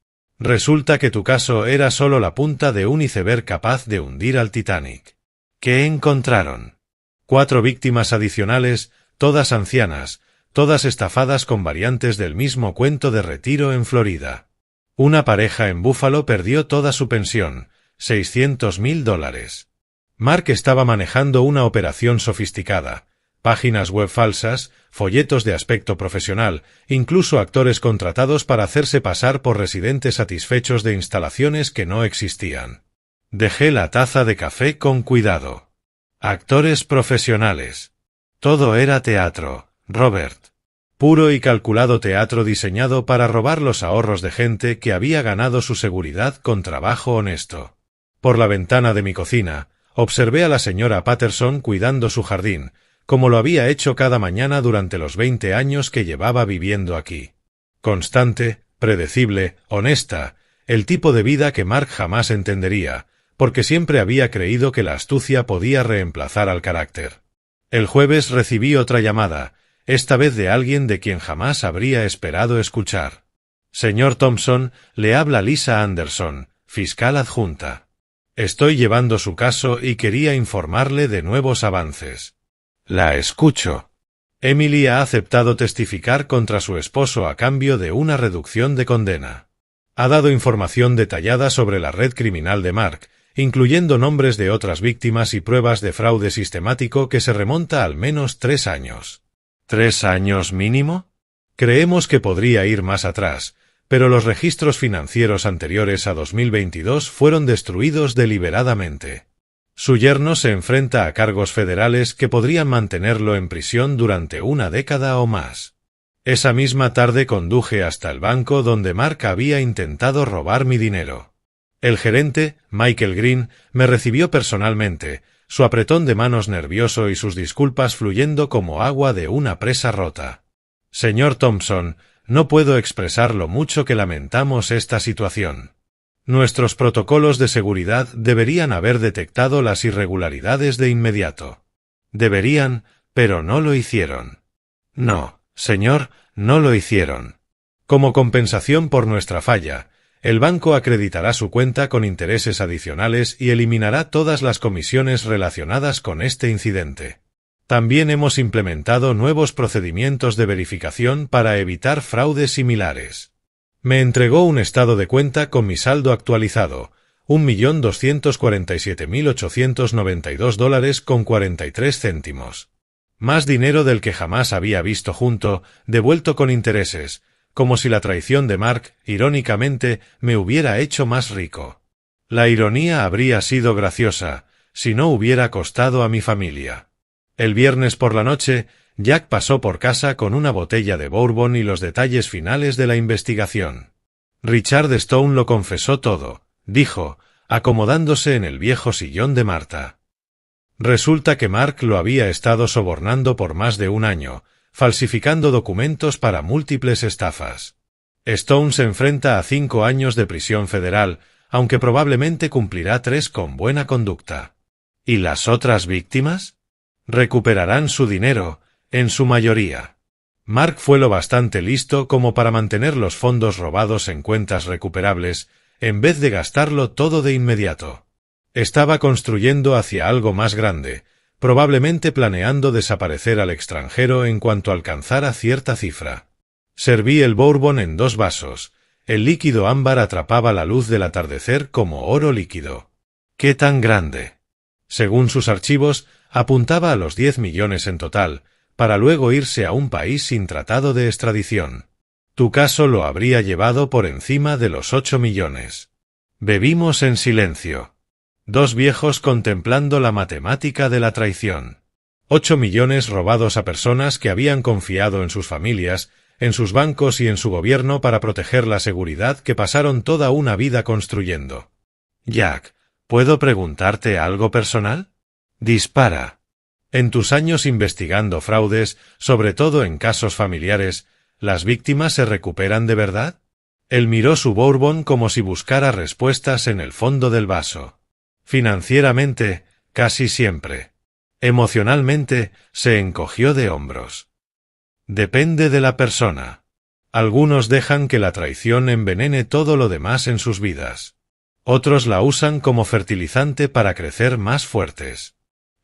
Resulta que tu caso era solo la punta de un iceberg capaz de hundir al Titanic. ¿Qué encontraron? 4 víctimas adicionales, todas ancianas, todas estafadas con variantes del mismo cuento de retiro en Florida. Una pareja en Buffalo perdió toda su pensión, $600,000. Mark estaba manejando una operación sofisticada, páginas web falsas, folletos de aspecto profesional, incluso actores contratados para hacerse pasar por residentes satisfechos de instalaciones que no existían. Dejé la taza de café con cuidado. Actores profesionales. Todo era teatro, Robert. Puro y calculado teatro diseñado para robar los ahorros de gente que había ganado su seguridad con trabajo honesto. Por la ventana de mi cocina, observé a la señora Patterson cuidando su jardín, como lo había hecho cada mañana durante los 20 años que llevaba viviendo aquí. Constante, predecible, honesta, el tipo de vida que Mark jamás entendería, porque siempre había creído que la astucia podía reemplazar al carácter. El jueves recibí otra llamada, esta vez de alguien de quien jamás habría esperado escuchar. Señor Thompson, le habla Lisa Anderson, fiscal adjunta. Estoy llevando su caso y quería informarle de nuevos avances. La escucho. Emily ha aceptado testificar contra su esposo a cambio de una reducción de condena. Ha dado información detallada sobre la red criminal de Mark, incluyendo nombres de otras víctimas y pruebas de fraude sistemático que se remonta al menos 3 años. ¿3 años mínimo? Creemos que podría ir más atrás, pero los registros financieros anteriores a 2022 fueron destruidos deliberadamente. Su yerno se enfrenta a cargos federales que podrían mantenerlo en prisión durante 1 década o más. Esa misma tarde conduje hasta el banco donde Mark había intentado robar mi dinero. El gerente, Michael Green, me recibió personalmente, su apretón de manos nervioso y sus disculpas fluyendo como agua de una presa rota. Señor Thompson, no puedo expresar lo mucho que lamentamos esta situación. Nuestros protocolos de seguridad deberían haber detectado las irregularidades de inmediato. Deberían, pero no lo hicieron. No, señor, no lo hicieron. Como compensación por nuestra falla, el banco acreditará su cuenta con intereses adicionales y eliminará todas las comisiones relacionadas con este incidente. También hemos implementado nuevos procedimientos de verificación para evitar fraudes similares. Me entregó un estado de cuenta con mi saldo actualizado, $1.247.892,43. Más dinero del que jamás había visto junto, devuelto con intereses, como si la traición de Mark, irónicamente, me hubiera hecho más rico. La ironía habría sido graciosa, si no hubiera costado a mi familia. El viernes por la noche, Jack pasó por casa con una botella de bourbon y los detalles finales de la investigación. Richard Stone lo confesó todo, dijo, acomodándose en el viejo sillón de Marta. Resulta que Mark lo había estado sobornando por más de 1 año, falsificando documentos para múltiples estafas. Stone se enfrenta a 5 años de prisión federal, aunque probablemente cumplirá 3 con buena conducta. ¿Y las otras víctimas? Recuperarán su dinero, en su mayoría. Mark fue lo bastante listo como para mantener los fondos robados en cuentas recuperables, en vez de gastarlo todo de inmediato. Estaba construyendo hacia algo más grande, probablemente planeando desaparecer al extranjero en cuanto alcanzara cierta cifra. Serví el bourbon en 2 vasos. El líquido ámbar atrapaba la luz del atardecer como oro líquido. ¿Qué tan grande? Según sus archivos, apuntaba a los 10 millones en total, para luego irse a un país sin tratado de extradición. Tu caso lo habría llevado por encima de los 8 millones. Bebimos en silencio. 2 viejos contemplando la matemática de la traición. 8 millones robados a personas que habían confiado en sus familias, en sus bancos y en su gobierno para proteger la seguridad que pasaron toda una vida construyendo. Jack, ¿puedo preguntarte algo personal? Dispara. En tus años investigando fraudes, sobre todo en casos familiares, ¿las víctimas se recuperan de verdad? Él miró su bourbon como si buscara respuestas en el fondo del vaso. Financieramente, casi siempre. Emocionalmente, se encogió de hombros. Depende de la persona. Algunos dejan que la traición envenene todo lo demás en sus vidas. Otros la usan como fertilizante para crecer más fuertes.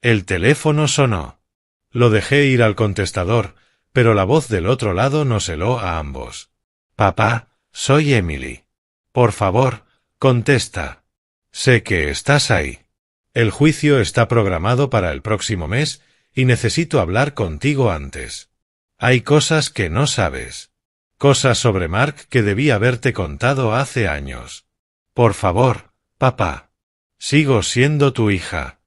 El teléfono sonó. Lo dejé ir al contestador, pero la voz del otro lado nos heló a ambos. Papá, soy Emily. Por favor, contesta. Sé que estás ahí. El juicio está programado para el próximo mes y necesito hablar contigo antes. Hay cosas que no sabes. Cosas sobre Mark que debí haberte contado hace años. Por favor, papá. Sigo siendo tu hija.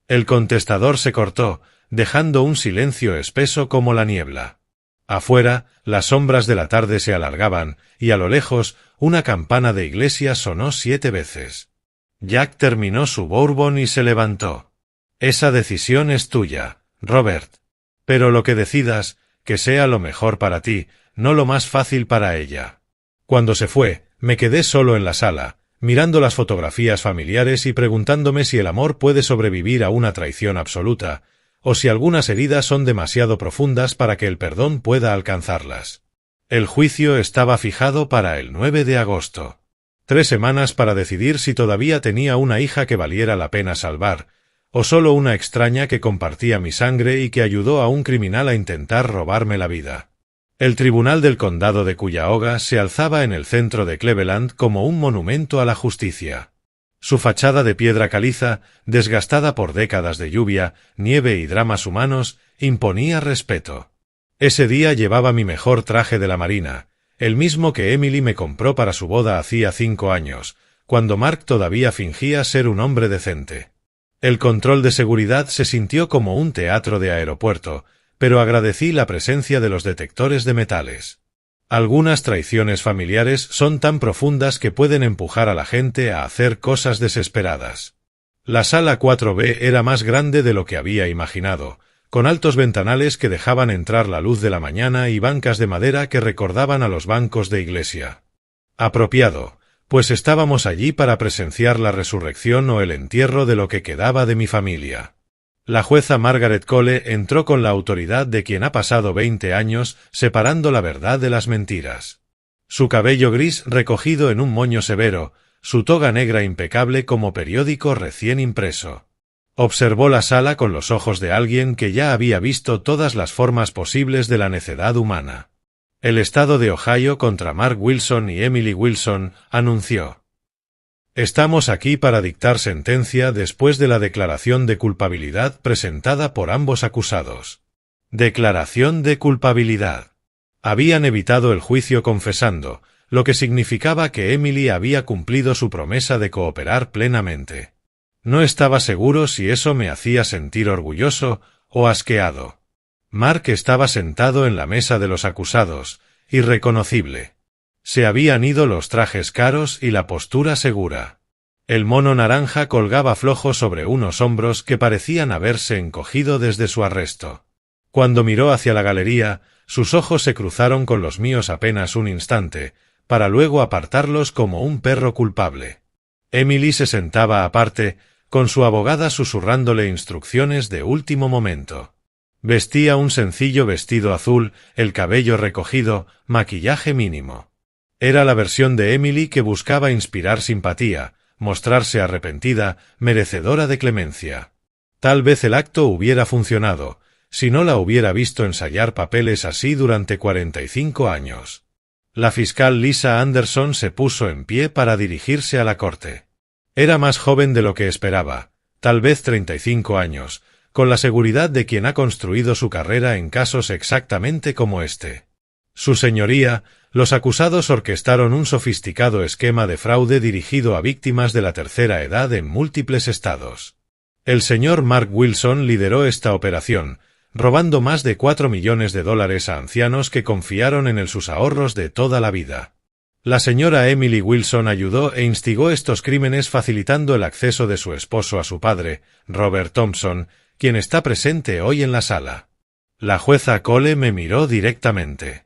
El contestador se cortó, dejando un silencio espeso como la niebla. Afuera, las sombras de la tarde se alargaban, y a lo lejos, una campana de iglesia sonó 7 veces. Jack terminó su bourbon y se levantó. Esa decisión es tuya, Robert. Pero lo que decidas, que sea lo mejor para ti, no lo más fácil para ella. Cuando se fue, me quedé solo en la sala, mirando las fotografías familiares y preguntándome si el amor puede sobrevivir a una traición absoluta, o si algunas heridas son demasiado profundas para que el perdón pueda alcanzarlas. El juicio estaba fijado para el 9 de agosto. 3 semanas para decidir si todavía tenía una hija que valiera la pena salvar, o solo una extraña que compartía mi sangre y que ayudó a un criminal a intentar robarme la vida. El tribunal del condado de Cuyahoga se alzaba en el centro de Cleveland como un monumento a la justicia. Su fachada de piedra caliza, desgastada por décadas de lluvia, nieve y dramas humanos, imponía respeto. Ese día llevaba mi mejor traje de la marina, el mismo que Emily me compró para su boda hacía 5 años, cuando Mark todavía fingía ser un hombre decente. El control de seguridad se sintió como un teatro de aeropuerto, pero agradecí la presencia de los detectores de metales. Algunas traiciones familiares son tan profundas que pueden empujar a la gente a hacer cosas desesperadas. La sala 4B era más grande de lo que había imaginado, con altos ventanales que dejaban entrar la luz de la mañana y bancas de madera que recordaban a los bancos de iglesia. Apropiado, pues estábamos allí para presenciar la resurrección o el entierro de lo que quedaba de mi familia. La jueza Margaret Cole entró con la autoridad de quien ha pasado 20 años separando la verdad de las mentiras. Su cabello gris recogido en un moño severo, su toga negra impecable como periódico recién impreso. Observó la sala con los ojos de alguien que ya había visto todas las formas posibles de la necedad humana. El estado de Ohio contra Mark Wilson y Emily Wilson anunció: «Estamos aquí para dictar sentencia después de la declaración de culpabilidad presentada por ambos acusados». Declaración de culpabilidad. Habían evitado el juicio confesando, lo que significaba que Emily había cumplido su promesa de cooperar plenamente. No estaba seguro si eso me hacía sentir orgulloso o asqueado. Mark estaba sentado en la mesa de los acusados, irreconocible. Se habían ido los trajes caros y la postura segura. El mono naranja colgaba flojo sobre unos hombros que parecían haberse encogido desde su arresto. Cuando miró hacia la galería, sus ojos se cruzaron con los míos apenas un instante, para luego apartarlos como un perro culpable. Emily se sentaba aparte, con su abogada susurrándole instrucciones de último momento. Vestía un sencillo vestido azul, el cabello recogido, maquillaje mínimo. Era la versión de Emily que buscaba inspirar simpatía, mostrarse arrepentida, merecedora de clemencia. Tal vez el acto hubiera funcionado, si no la hubiera visto ensayar papeles así durante 45 años. La fiscal Lisa Anderson se puso en pie para dirigirse a la corte. Era más joven de lo que esperaba, tal vez 35 años, con la seguridad de quien ha construido su carrera en casos exactamente como este. Su señoría, los acusados orquestaron un sofisticado esquema de fraude dirigido a víctimas de la tercera edad en múltiples estados. El señor Mark Wilson lideró esta operación, robando más de $4 millones a ancianos que confiaron en él sus ahorros de toda la vida. La señora Emily Wilson ayudó e instigó estos crímenes facilitando el acceso de su esposo a su padre, Robert Thompson, quien está presente hoy en la sala. La jueza Cole me miró directamente.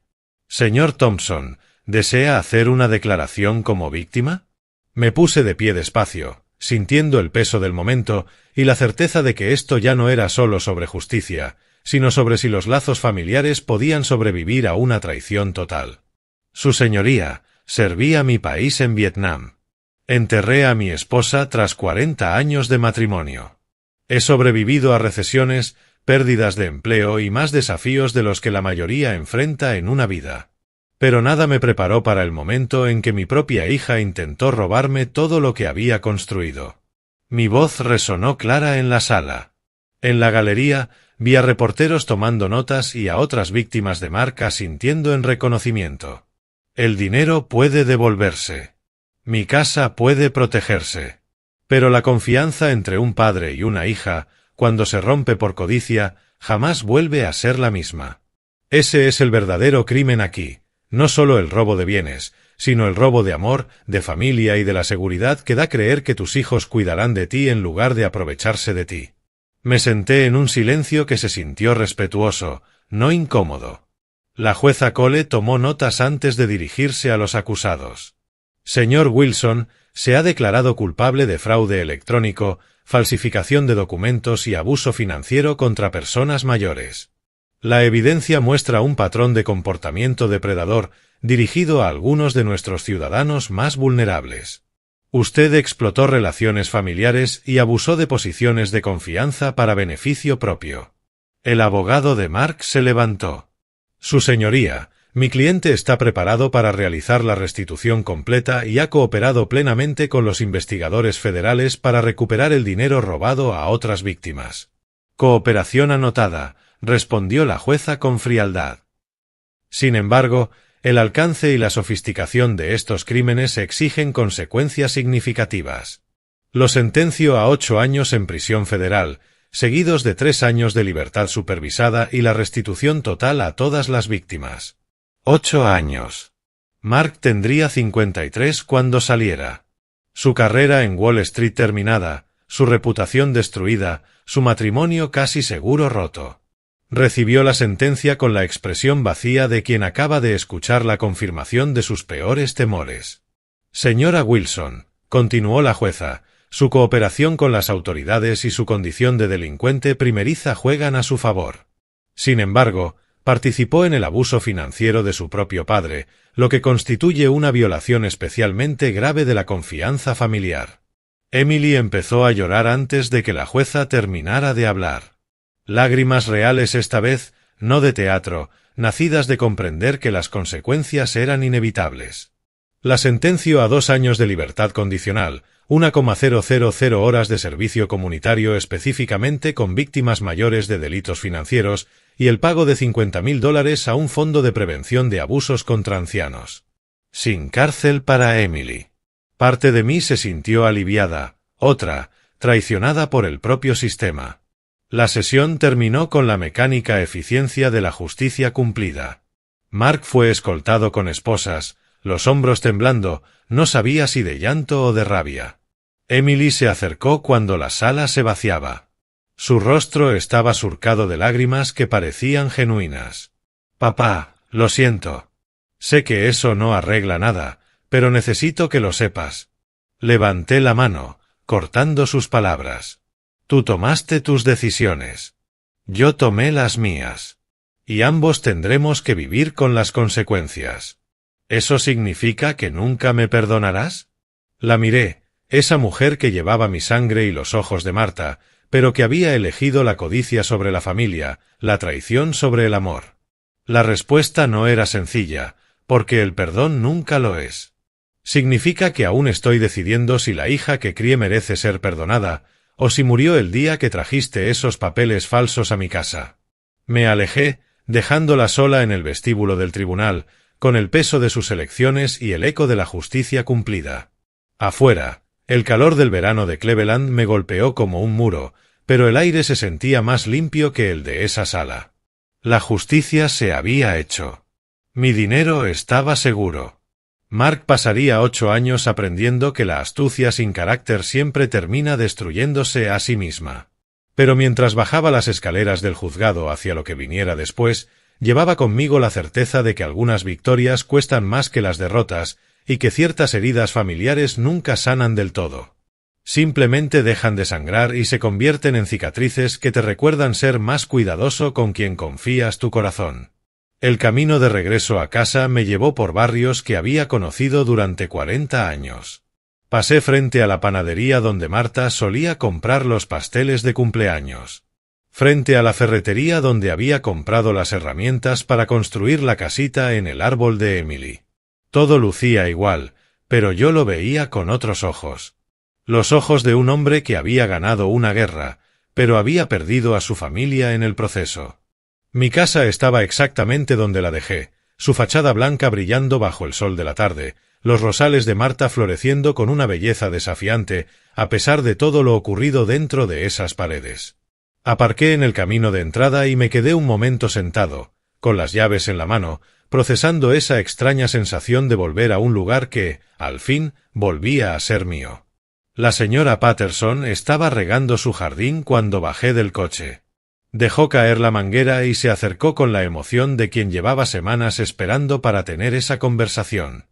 «Señor Thompson, ¿desea hacer una declaración como víctima?» Me puse de pie despacio, sintiendo el peso del momento y la certeza de que esto ya no era solo sobre justicia, sino sobre si los lazos familiares podían sobrevivir a una traición total. «Su señoría, serví a mi país en Vietnam. Enterré a mi esposa tras 40 años de matrimonio. He sobrevivido a recesiones, pérdidas de empleo y más desafíos de los que la mayoría enfrenta en una vida. Pero nada me preparó para el momento en que mi propia hija intentó robarme todo lo que había construido». Mi voz resonó clara en la sala. En la galería vi a reporteros tomando notas y a otras víctimas de Mark asintiendo en reconocimiento. El dinero puede devolverse. Mi casa puede protegerse. Pero la confianza entre un padre y una hija, cuando se rompe por codicia, jamás vuelve a ser la misma. Ese es el verdadero crimen aquí, no solo el robo de bienes, sino el robo de amor, de familia y de la seguridad que da creer que tus hijos cuidarán de ti en lugar de aprovecharse de ti. Me senté en un silencio que se sintió respetuoso, no incómodo. La jueza Cole tomó notas antes de dirigirse a los acusados. «Señor Wilson, se ha declarado culpable de fraude electrónico, falsificación de documentos y abuso financiero contra personas mayores». La evidencia muestra un patrón de comportamiento depredador dirigido a algunos de nuestros ciudadanos más vulnerables. Usted explotó relaciones familiares y abusó de posiciones de confianza para beneficio propio. El abogado de Mark se levantó. Su señoría, mi cliente está preparado para realizar la restitución completa y ha cooperado plenamente con los investigadores federales para recuperar el dinero robado a otras víctimas. Cooperación anotada, respondió la jueza con frialdad. Sin embargo, el alcance y la sofisticación de estos crímenes exigen consecuencias significativas. Lo sentencio a 8 años en prisión federal, seguidos de 3 años de libertad supervisada y la restitución total a todas las víctimas. 8 años. Mark tendría 53 cuando saliera. Su carrera en Wall Street terminada, su reputación destruida, su matrimonio casi seguro roto. Recibió la sentencia con la expresión vacía de quien acaba de escuchar la confirmación de sus peores temores. Señora Wilson, continuó la jueza, su cooperación con las autoridades y su condición de delincuente primeriza juegan a su favor. Sin embargo, participó en el abuso financiero de su propio padre, lo que constituye una violación especialmente grave de la confianza familiar. Emily empezó a llorar antes de que la jueza terminara de hablar. Lágrimas reales esta vez, no de teatro, nacidas de comprender que las consecuencias eran inevitables. La sentenció a 2 años de libertad condicional, 1,000 horas de servicio comunitario específicamente con víctimas mayores de delitos financieros y el pago de $50,000 a un fondo de prevención de abusos contra ancianos. Sin cárcel para Emily. Parte de mí se sintió aliviada, otra, traicionada por el propio sistema. La sesión terminó con la mecánica eficiencia de la justicia cumplida. Mark fue escoltado con esposas, los hombros temblando, no sabía si de llanto o de rabia. Emily se acercó cuando la sala se vaciaba. Su rostro estaba surcado de lágrimas que parecían genuinas. Papá, lo siento. Sé que eso no arregla nada, pero necesito que lo sepas. Levanté la mano, cortando sus palabras. Tú tomaste tus decisiones. Yo tomé las mías. Y ambos tendremos que vivir con las consecuencias. ¿Eso significa que nunca me perdonarás? La miré, esa mujer que llevaba mi sangre y los ojos de Marta, pero que había elegido la codicia sobre la familia, la traición sobre el amor. La respuesta no era sencilla, porque el perdón nunca lo es. Significa que aún estoy decidiendo si la hija que crié merece ser perdonada, o si murió el día que trajiste esos papeles falsos a mi casa. Me alejé, dejándola sola en el vestíbulo del tribunal, con el peso de sus elecciones y el eco de la justicia cumplida. Afuera, el calor del verano de Cleveland me golpeó como un muro, pero el aire se sentía más limpio que el de esa sala. La justicia se había hecho. Mi dinero estaba seguro. Mark pasaría 8 años aprendiendo que la astucia sin carácter siempre termina destruyéndose a sí misma. Pero mientras bajaba las escaleras del juzgado hacia lo que viniera después, llevaba conmigo la certeza de que algunas victorias cuestan más que las derrotas y que ciertas heridas familiares nunca sanan del todo. Simplemente dejan de sangrar y se convierten en cicatrices que te recuerdan ser más cuidadoso con quien confías tu corazón. El camino de regreso a casa me llevó por barrios que había conocido durante 40 años. Pasé frente a la panadería donde Marta solía comprar los pasteles de cumpleaños. Frente a la ferretería donde había comprado las herramientas para construir la casita en el árbol de Emily. Todo lucía igual, pero yo lo veía con otros ojos. Los ojos de un hombre que había ganado una guerra, pero había perdido a su familia en el proceso. Mi casa estaba exactamente donde la dejé, su fachada blanca brillando bajo el sol de la tarde, los rosales de Marta floreciendo con una belleza desafiante, a pesar de todo lo ocurrido dentro de esas paredes. Aparqué en el camino de entrada y me quedé un momento sentado, con las llaves en la mano, procesando esa extraña sensación de volver a un lugar que, al fin, volvía a ser mío. La señora Patterson estaba regando su jardín cuando bajé del coche. Dejó caer la manguera y se acercó con la emoción de quien llevaba semanas esperando para tener esa conversación.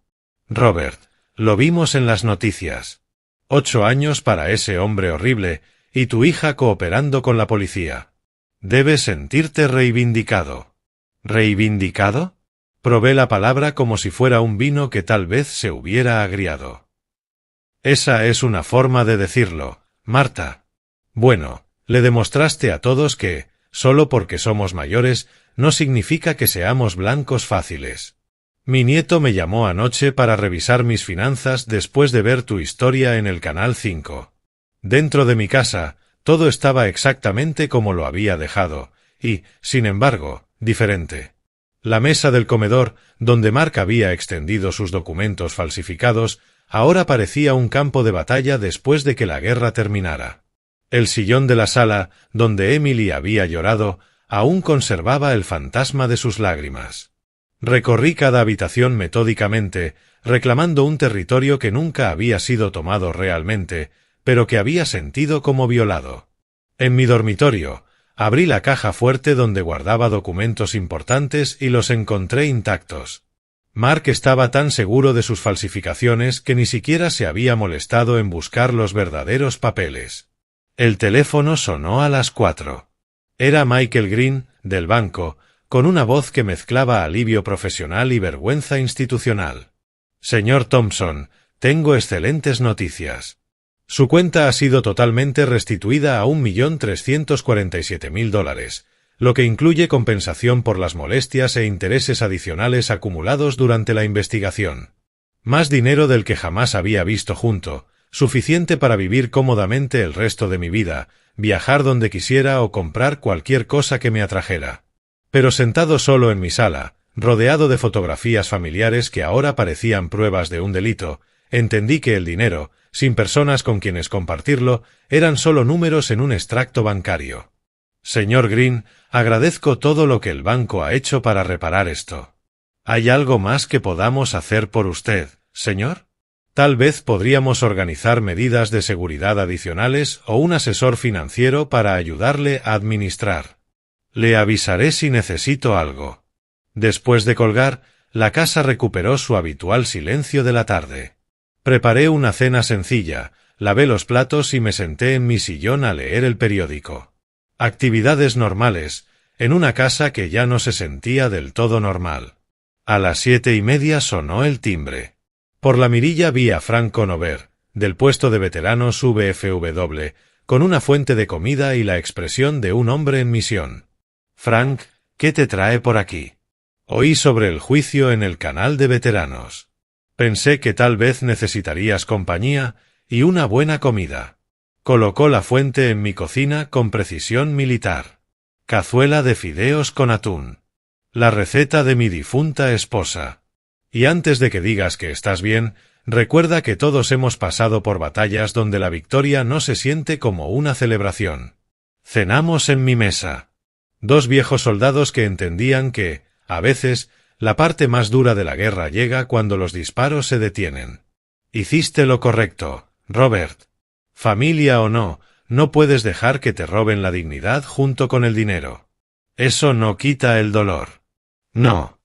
Robert, lo vimos en las noticias. 8 años para ese hombre horrible, y tu hija cooperando con la policía. Debes sentirte reivindicado. ¿Reivindicado? Probé la palabra como si fuera un vino que tal vez se hubiera agriado. Esa es una forma de decirlo, Marta. Bueno, le demostraste a todos que, solo porque somos mayores, no significa que seamos blancos fáciles. Mi nieto me llamó anoche para revisar mis finanzas después de ver tu historia en el Canal 5. Dentro de mi casa, todo estaba exactamente como lo había dejado, y, sin embargo, diferente. La mesa del comedor, donde Mark había extendido sus documentos falsificados, ahora parecía un campo de batalla después de que la guerra terminara. El sillón de la sala, donde Emily había llorado, aún conservaba el fantasma de sus lágrimas. Recorrí cada habitación metódicamente, reclamando un territorio que nunca había sido tomado realmente, pero que había sentido como violado. En mi dormitorio, abrí la caja fuerte donde guardaba documentos importantes y los encontré intactos. Mark estaba tan seguro de sus falsificaciones que ni siquiera se había molestado en buscar los verdaderos papeles. El teléfono sonó a las 4. Era Michael Green, del banco, con una voz que mezclaba alivio profesional y vergüenza institucional. Señor Thompson, tengo excelentes noticias. Su cuenta ha sido totalmente restituida a $1.347.000, lo que incluye compensación por las molestias e intereses adicionales acumulados durante la investigación. Más dinero del que jamás había visto junto, suficiente para vivir cómodamente el resto de mi vida, viajar donde quisiera o comprar cualquier cosa que me atrajera. Pero sentado solo en mi sala, rodeado de fotografías familiares que ahora parecían pruebas de un delito, entendí que el dinero, sin personas con quienes compartirlo, eran solo números en un extracto bancario. Señor Green, agradezco todo lo que el banco ha hecho para reparar esto. ¿Hay algo más que podamos hacer por usted, señor? Tal vez podríamos organizar medidas de seguridad adicionales o un asesor financiero para ayudarle a administrar. Le avisaré si necesito algo. Después de colgar, la casa recuperó su habitual silencio de la tarde. Preparé una cena sencilla, lavé los platos y me senté en mi sillón a leer el periódico. Actividades normales, en una casa que ya no se sentía del todo normal. A las 7:30 sonó el timbre. Por la mirilla vi a Frank Conover, del puesto de veteranos VFW, con una fuente de comida y la expresión de un hombre en misión. Frank, ¿qué te trae por aquí? Oí sobre el juicio en el canal de veteranos. Pensé que tal vez necesitarías compañía y una buena comida. Colocó la fuente en mi cocina con precisión militar. Cazuela de fideos con atún. La receta de mi difunta esposa. Y antes de que digas que estás bien, recuerda que todos hemos pasado por batallas donde la victoria no se siente como una celebración. Cenamos en mi mesa. Dos viejos soldados que entendían que, a veces, la parte más dura de la guerra llega cuando los disparos se detienen. Hiciste lo correcto, Robert. Familia o no, no puedes dejar que te roben la dignidad junto con el dinero. Eso no quita el dolor. No.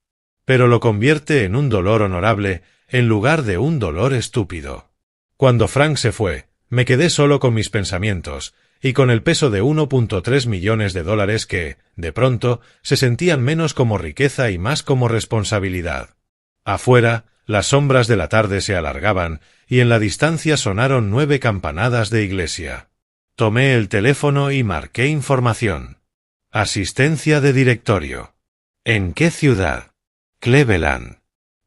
Pero lo convierte en un dolor honorable en lugar de un dolor estúpido. Cuando Frank se fue, me quedé solo con mis pensamientos, y con el peso de $1.3 millones que, de pronto, se sentían menos como riqueza y más como responsabilidad. Afuera, las sombras de la tarde se alargaban, y en la distancia sonaron 9 campanadas de iglesia. Tomé el teléfono y marqué información. Asistencia de directorio. ¿En qué ciudad? Cleveland.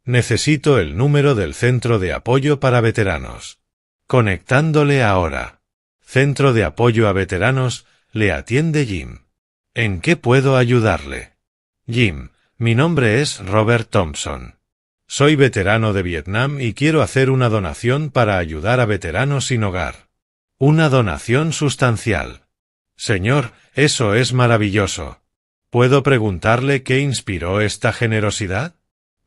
Necesito el número del Centro de Apoyo para Veteranos. Conectándole ahora. Centro de Apoyo a Veteranos, le atiende Jim. ¿En qué puedo ayudarle? Jim, mi nombre es Robert Thompson. Soy veterano de Vietnam y quiero hacer una donación para ayudar a veteranos sin hogar. Una donación sustancial. Señor, eso es maravilloso. ¿Puedo preguntarle qué inspiró esta generosidad?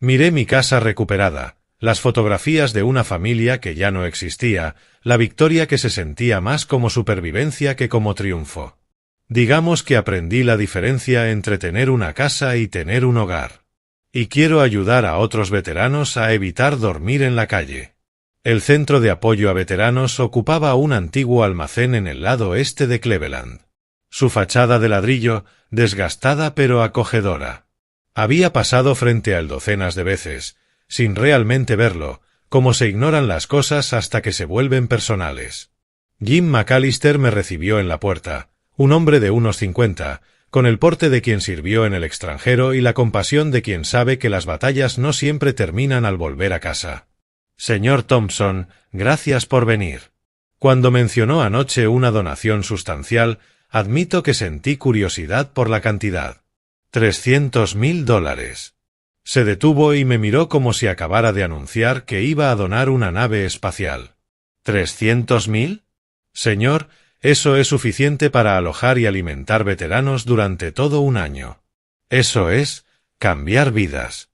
Miré mi casa recuperada, las fotografías de una familia que ya no existía, la victoria que se sentía más como supervivencia que como triunfo. Digamos que aprendí la diferencia entre tener una casa y tener un hogar. Y quiero ayudar a otros veteranos a evitar dormir en la calle. El Centro de Apoyo a Veteranos ocupaba un antiguo almacén en el lado este de Cleveland. Su fachada de ladrillo, desgastada pero acogedora. Había pasado frente a él docenas de veces, sin realmente verlo, como se ignoran las cosas hasta que se vuelven personales. Jim McAllister me recibió en la puerta, un hombre de unos 50, con el porte de quien sirvió en el extranjero y la compasión de quien sabe que las batallas no siempre terminan al volver a casa. Señor Thompson, gracias por venir. Cuando mencionó anoche una donación sustancial, admito que sentí curiosidad por la cantidad. $300,000. Se detuvo y me miró como si acabara de anunciar que iba a donar una nave espacial. ¿300,000? Señor, eso es suficiente para alojar y alimentar veteranos durante todo un año. Eso es, cambiar vidas.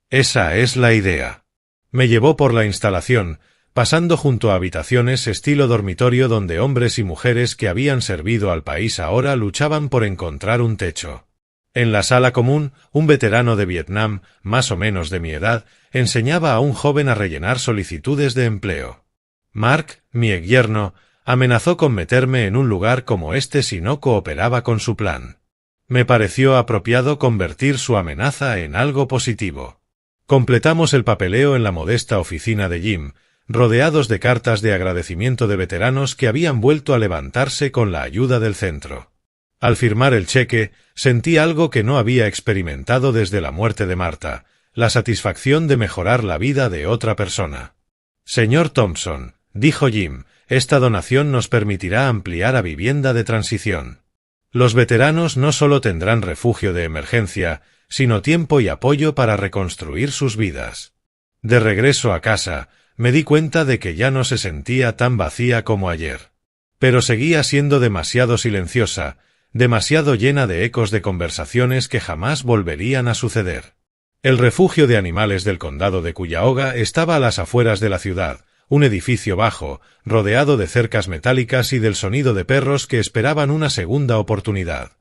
Esa es la idea. Me llevó por la instalación, pasando junto a habitaciones estilo dormitorio donde hombres y mujeres que habían servido al país ahora luchaban por encontrar un techo. En la sala común, un veterano de Vietnam, más o menos de mi edad, enseñaba a un joven a rellenar solicitudes de empleo. Mark, mi ex-yerno, amenazó con meterme en un lugar como este si no cooperaba con su plan. Me pareció apropiado convertir su amenaza en algo positivo. Completamos el papeleo en la modesta oficina de Jim, rodeados de cartas de agradecimiento de veteranos que habían vuelto a levantarse con la ayuda del centro. Al firmar el cheque, sentí algo que no había experimentado desde la muerte de Marta, la satisfacción de mejorar la vida de otra persona. Señor Thompson, dijo Jim, esta donación nos permitirá ampliar a vivienda de transición. Los veteranos no solo tendrán refugio de emergencia, sino tiempo y apoyo para reconstruir sus vidas. De regreso a casa, me di cuenta de que ya no se sentía tan vacía como ayer. Pero seguía siendo demasiado silenciosa, demasiado llena de ecos de conversaciones que jamás volverían a suceder. El refugio de animales del condado de Cuyahoga estaba a las afueras de la ciudad, un edificio bajo, rodeado de cercas metálicas y del sonido de perros que esperaban una segunda oportunidad.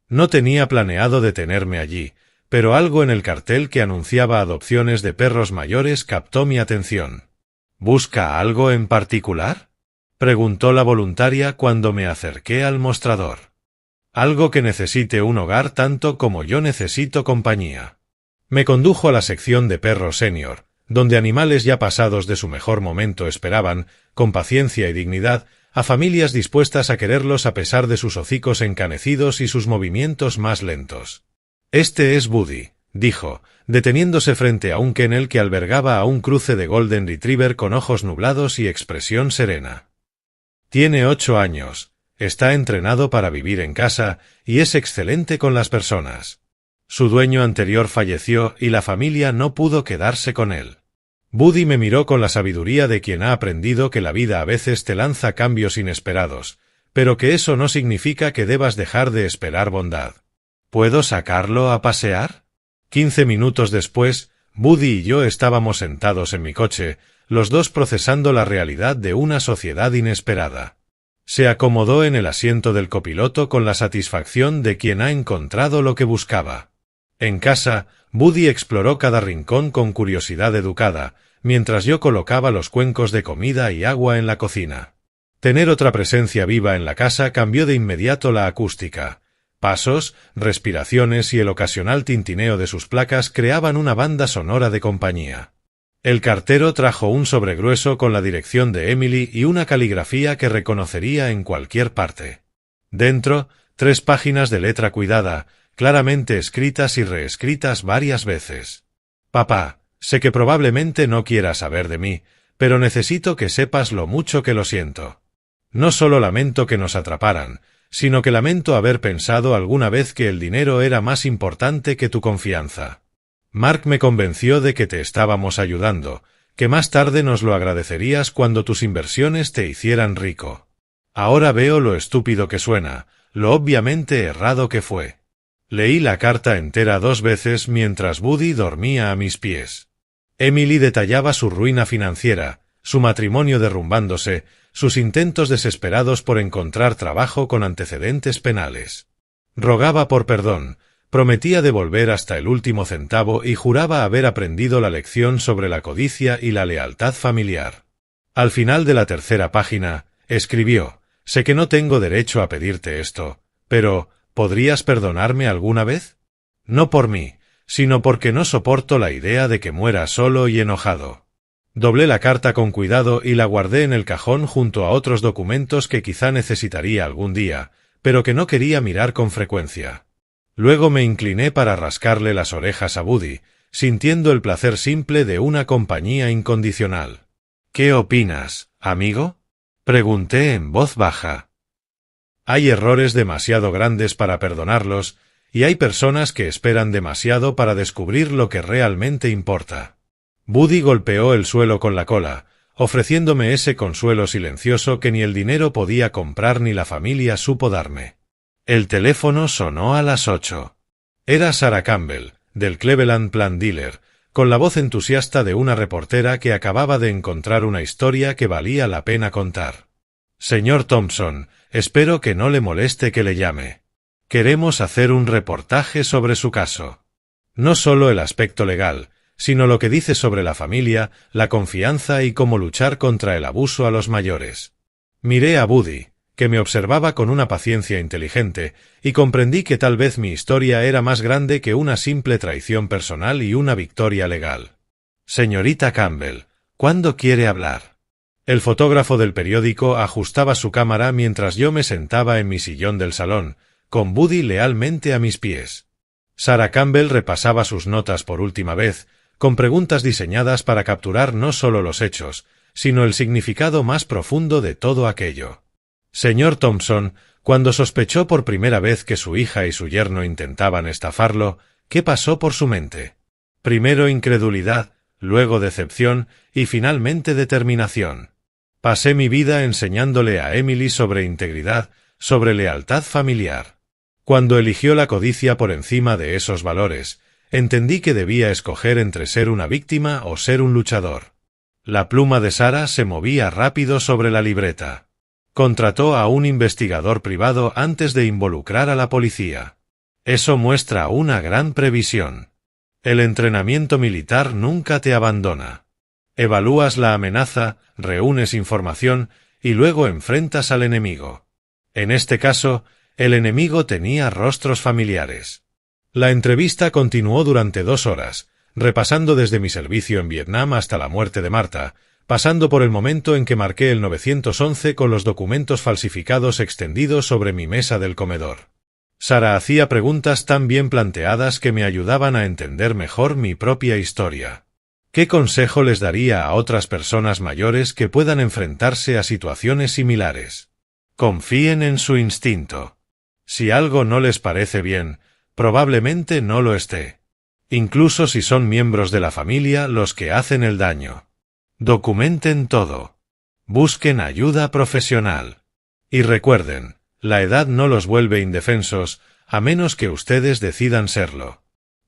No tenía planeado detenerme allí, pero algo en el cartel que anunciaba adopciones de perros mayores captó mi atención. ¿Busca algo en particular?, preguntó la voluntaria cuando me acerqué al mostrador. Algo que necesite un hogar tanto como yo necesito compañía. Me condujo a la sección de perros senior, donde animales ya pasados de su mejor momento esperaban, con paciencia y dignidad, a familias dispuestas a quererlos a pesar de sus hocicos encanecidos y sus movimientos más lentos. Este es Buddy, dijo, deteniéndose frente a un kennel que albergaba a un cruce de Golden Retriever con ojos nublados y expresión serena. Tiene 8 años. Está entrenado para vivir en casa y es excelente con las personas. Su dueño anterior falleció y la familia no pudo quedarse con él. Buddy me miró con la sabiduría de quien ha aprendido que la vida a veces te lanza cambios inesperados, pero que eso no significa que debas dejar de esperar bondad. ¿Puedo sacarlo a pasear? 15 minutos después, Buddy y yo estábamos sentados en mi coche, los dos procesando la realidad de una sociedad inesperada. Se acomodó en el asiento del copiloto con la satisfacción de quien ha encontrado lo que buscaba. En casa, Buddy exploró cada rincón con curiosidad educada, mientras yo colocaba los cuencos de comida y agua en la cocina. Tener otra presencia viva en la casa cambió de inmediato la acústica. Pasos, respiraciones y el ocasional tintineo de sus placas creaban una banda sonora de compañía. El cartero trajo un sobregrueso con la dirección de Emily y una caligrafía que reconocería en cualquier parte. Dentro, 3 páginas de letra cuidada, claramente escritas y reescritas varias veces. Papá, sé que probablemente no quieras saber de mí, pero necesito que sepas lo mucho que lo siento. No solo lamento que nos atraparan, sino que lamento haber pensado alguna vez que el dinero era más importante que tu confianza. Mark me convenció de que te estábamos ayudando, que más tarde nos lo agradecerías cuando tus inversiones te hicieran rico. Ahora veo lo estúpido que suena, lo obviamente errado que fue. Leí la carta entera 2 veces mientras Buddy dormía a mis pies. Emily detallaba su ruina financiera, su matrimonio derrumbándose, sus intentos desesperados por encontrar trabajo con antecedentes penales. Rogaba por perdón, prometía devolver hasta el último centavo y juraba haber aprendido la lección sobre la codicia y la lealtad familiar. Al final de la 3ª página, escribió: «Sé que no tengo derecho a pedirte esto, Pero, ¿podrías perdonarme alguna vez? No por mí, sino porque no soporto la idea de que muera solo y enojado. Doblé la carta con cuidado y la guardé en el cajón junto a otros documentos que quizá necesitaría algún día, pero que no quería mirar con frecuencia. Luego me incliné para rascarle las orejas a Buddy, sintiendo el placer simple de una compañía incondicional. ¿Qué opinas, amigo? Pregunté en voz baja. Hay errores demasiado grandes para perdonarlos, y hay personas que esperan demasiado para descubrir lo que realmente importa. Buddy golpeó el suelo con la cola, ofreciéndome ese consuelo silencioso que ni el dinero podía comprar ni la familia supo darme. El teléfono sonó a las 8. Era Sarah Campbell, del Cleveland Plan Dealer, con la voz entusiasta de una reportera que acababa de encontrar una historia que valía la pena contar. Señor Thompson, espero que no le moleste que le llame. Queremos hacer un reportaje sobre su caso. No solo el aspecto legal, sino lo que dice sobre la familia, la confianza y cómo luchar contra el abuso a los mayores. Miré a Buddy, que me observaba con una paciencia inteligente, y comprendí que tal vez mi historia era más grande que una simple traición personal y una victoria legal. Señorita Campbell, ¿cuándo quiere hablar? El fotógrafo del periódico ajustaba su cámara mientras yo me sentaba en mi sillón del salón, con Buddy lealmente a mis pies. Sarah Campbell repasaba sus notas por última vez, con preguntas diseñadas para capturar no solo los hechos, sino el significado más profundo de todo aquello. Señor Thompson, cuando sospechó por primera vez que su hija y su yerno intentaban estafarlo, ¿qué pasó por su mente? Primero incredulidad, luego decepción y finalmente determinación. Pasé mi vida enseñándole a Emily sobre integridad, sobre lealtad familiar. Cuando eligió la codicia por encima de esos valores, entendí que debía escoger entre ser una víctima o ser un luchador. La pluma de Sarah se movía rápido sobre la libreta. Contrató a un investigador privado antes de involucrar a la policía. Eso muestra una gran previsión. El entrenamiento militar nunca te abandona. Evalúas la amenaza, reúnes información y luego enfrentas al enemigo. En este caso, el enemigo tenía rostros familiares. La entrevista continuó durante 2 horas, repasando desde mi servicio en Vietnam hasta la muerte de Marta, pasando por el momento en que marqué el 911 con los documentos falsificados extendidos sobre mi mesa del comedor. Sarah hacía preguntas tan bien planteadas que me ayudaban a entender mejor mi propia historia. ¿Qué consejo les daría a otras personas mayores que puedan enfrentarse a situaciones similares? Confíen en su instinto. Si algo no les parece bien, probablemente no lo esté. Incluso si son miembros de la familia los que hacen el daño. Documenten todo. Busquen ayuda profesional. Y recuerden, la edad no los vuelve indefensos, a menos que ustedes decidan serlo.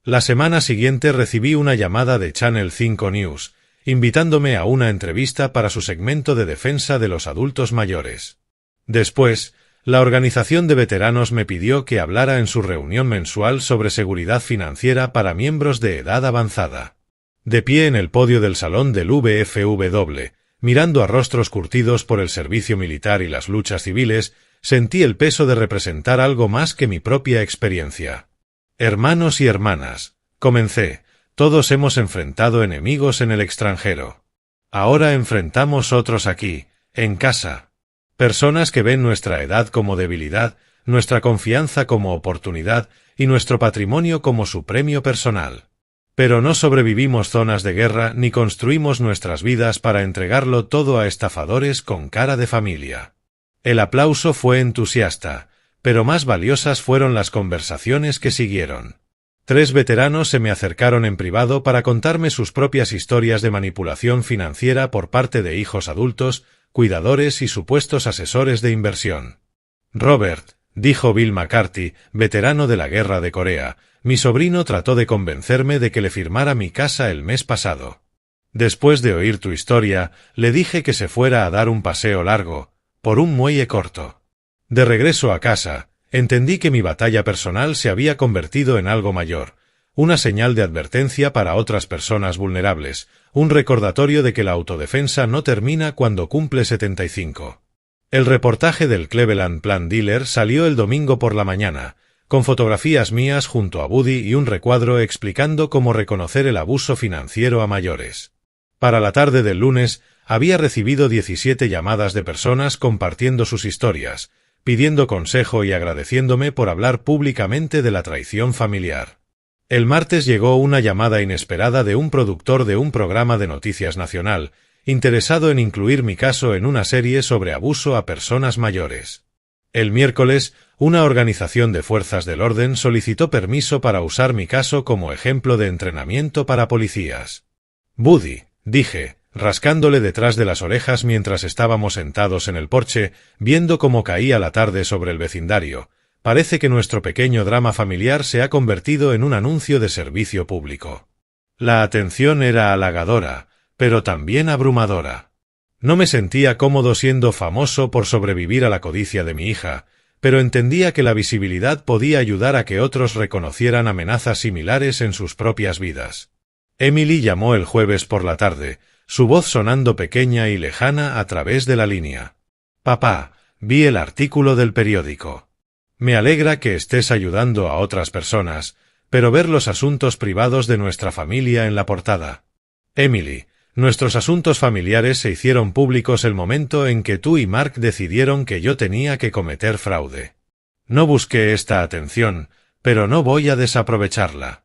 La semana siguiente recibí una llamada de Channel 5 News, invitándome a una entrevista para su segmento de defensa de los adultos mayores. Después, la organización de veteranos me pidió que hablara en su reunión mensual sobre seguridad financiera para miembros de edad avanzada. De pie en el podio del salón del VFW, mirando a rostros curtidos por el servicio militar y las luchas civiles, sentí el peso de representar algo más que mi propia experiencia. Hermanos y hermanas, comencé, todos hemos enfrentado enemigos en el extranjero. Ahora enfrentamos otros aquí, en casa. Personas que ven nuestra edad como debilidad, nuestra confianza como oportunidad y nuestro patrimonio como su premio personal. Pero no sobrevivimos zonas de guerra ni construimos nuestras vidas para entregarlo todo a estafadores con cara de familia. El aplauso fue entusiasta, pero más valiosas fueron las conversaciones que siguieron. 3 veteranos se me acercaron en privado para contarme sus propias historias de manipulación financiera por parte de hijos adultos, cuidadores y supuestos asesores de inversión. Robert, dijo Bill McCarthy, veterano de la Guerra de Corea, mi sobrino trató de convencerme de que le firmara mi casa el mes pasado. Después de oír tu historia, le dije que se fuera a dar un paseo largo, por un muelle corto. De regreso a casa, entendí que mi batalla personal se había convertido en algo mayor, una señal de advertencia para otras personas vulnerables, un recordatorio de que la autodefensa no termina cuando cumple 75. El reportaje del Cleveland Plan Dealer salió el domingo por la mañana, con fotografías mías junto a Buddy y un recuadro explicando cómo reconocer el abuso financiero a mayores. Para la tarde del lunes, había recibido 17 llamadas de personas compartiendo sus historias, pidiendo consejo y agradeciéndome por hablar públicamente de la traición familiar. El martes llegó una llamada inesperada de un productor de un programa de noticias nacional, interesado en incluir mi caso en una serie sobre abuso a personas mayores. El miércoles, una organización de fuerzas del orden solicitó permiso para usar mi caso como ejemplo de entrenamiento para policías. Buddy, dije, rascándole detrás de las orejas mientras estábamos sentados en el porche, viendo cómo caía la tarde sobre el vecindario, parece que nuestro pequeño drama familiar se ha convertido en un anuncio de servicio público. La atención era halagadora, pero también abrumadora. No me sentía cómodo siendo famoso por sobrevivir a la codicia de mi hija, pero entendía que la visibilidad podía ayudar a que otros reconocieran amenazas similares en sus propias vidas. Emily llamó el jueves por la tarde, su voz sonando pequeña y lejana a través de la línea. «Papá, vi el artículo del periódico. Me alegra que estés ayudando a otras personas, pero ver los asuntos privados de nuestra familia en la portada. Emily, nuestros asuntos familiares se hicieron públicos el momento en que tú y Mark decidieron que yo tenía que cometer fraude. No busqué esta atención, pero no voy a desaprovecharla.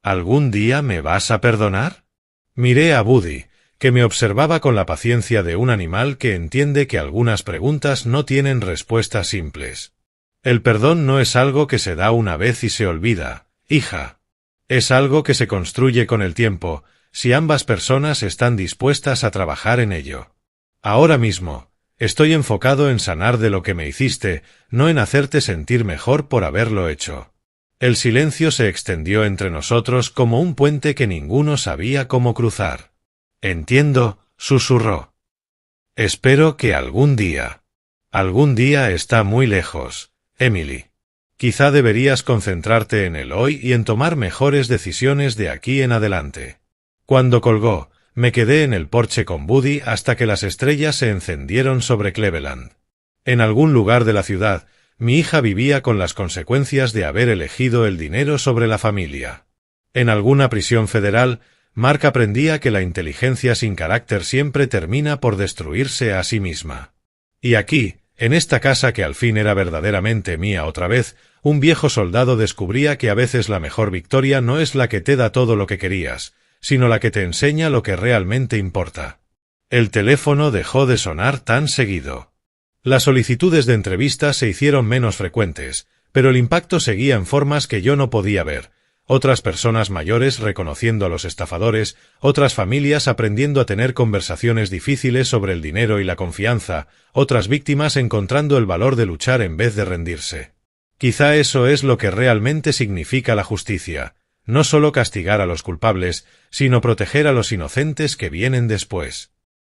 ¿Algún día me vas a perdonar?» Miré a Buddy, que me observaba con la paciencia de un animal que entiende que algunas preguntas no tienen respuestas simples. El perdón no es algo que se da una vez y se olvida, hija. Es algo que se construye con el tiempo, si ambas personas están dispuestas a trabajar en ello. Ahora mismo, estoy enfocado en sanar de lo que me hiciste, no en hacerte sentir mejor por haberlo hecho. El silencio se extendió entre nosotros como un puente que ninguno sabía cómo cruzar. «Entiendo», susurró. «Espero que algún día. Algún día está muy lejos, Emily. Quizá deberías concentrarte en el hoy y en tomar mejores decisiones de aquí en adelante». Cuando colgó, me quedé en el porche con Buddy hasta que las estrellas se encendieron sobre Cleveland. En algún lugar de la ciudad, mi hija vivía con las consecuencias de haber elegido el dinero sobre la familia. En alguna prisión federal, Mark aprendía que la inteligencia sin carácter siempre termina por destruirse a sí misma. Y aquí, en esta casa que al fin era verdaderamente mía otra vez, un viejo soldado descubría que a veces la mejor victoria no es la que te da todo lo que querías, sino la que te enseña lo que realmente importa. El teléfono dejó de sonar tan seguido. Las solicitudes de entrevistas se hicieron menos frecuentes, pero el impacto seguía en formas que yo no podía ver. Otras personas mayores reconociendo a los estafadores, otras familias aprendiendo a tener conversaciones difíciles sobre el dinero y la confianza, otras víctimas encontrando el valor de luchar en vez de rendirse. Quizá eso es lo que realmente significa la justicia. No solo castigar a los culpables, sino proteger a los inocentes que vienen después.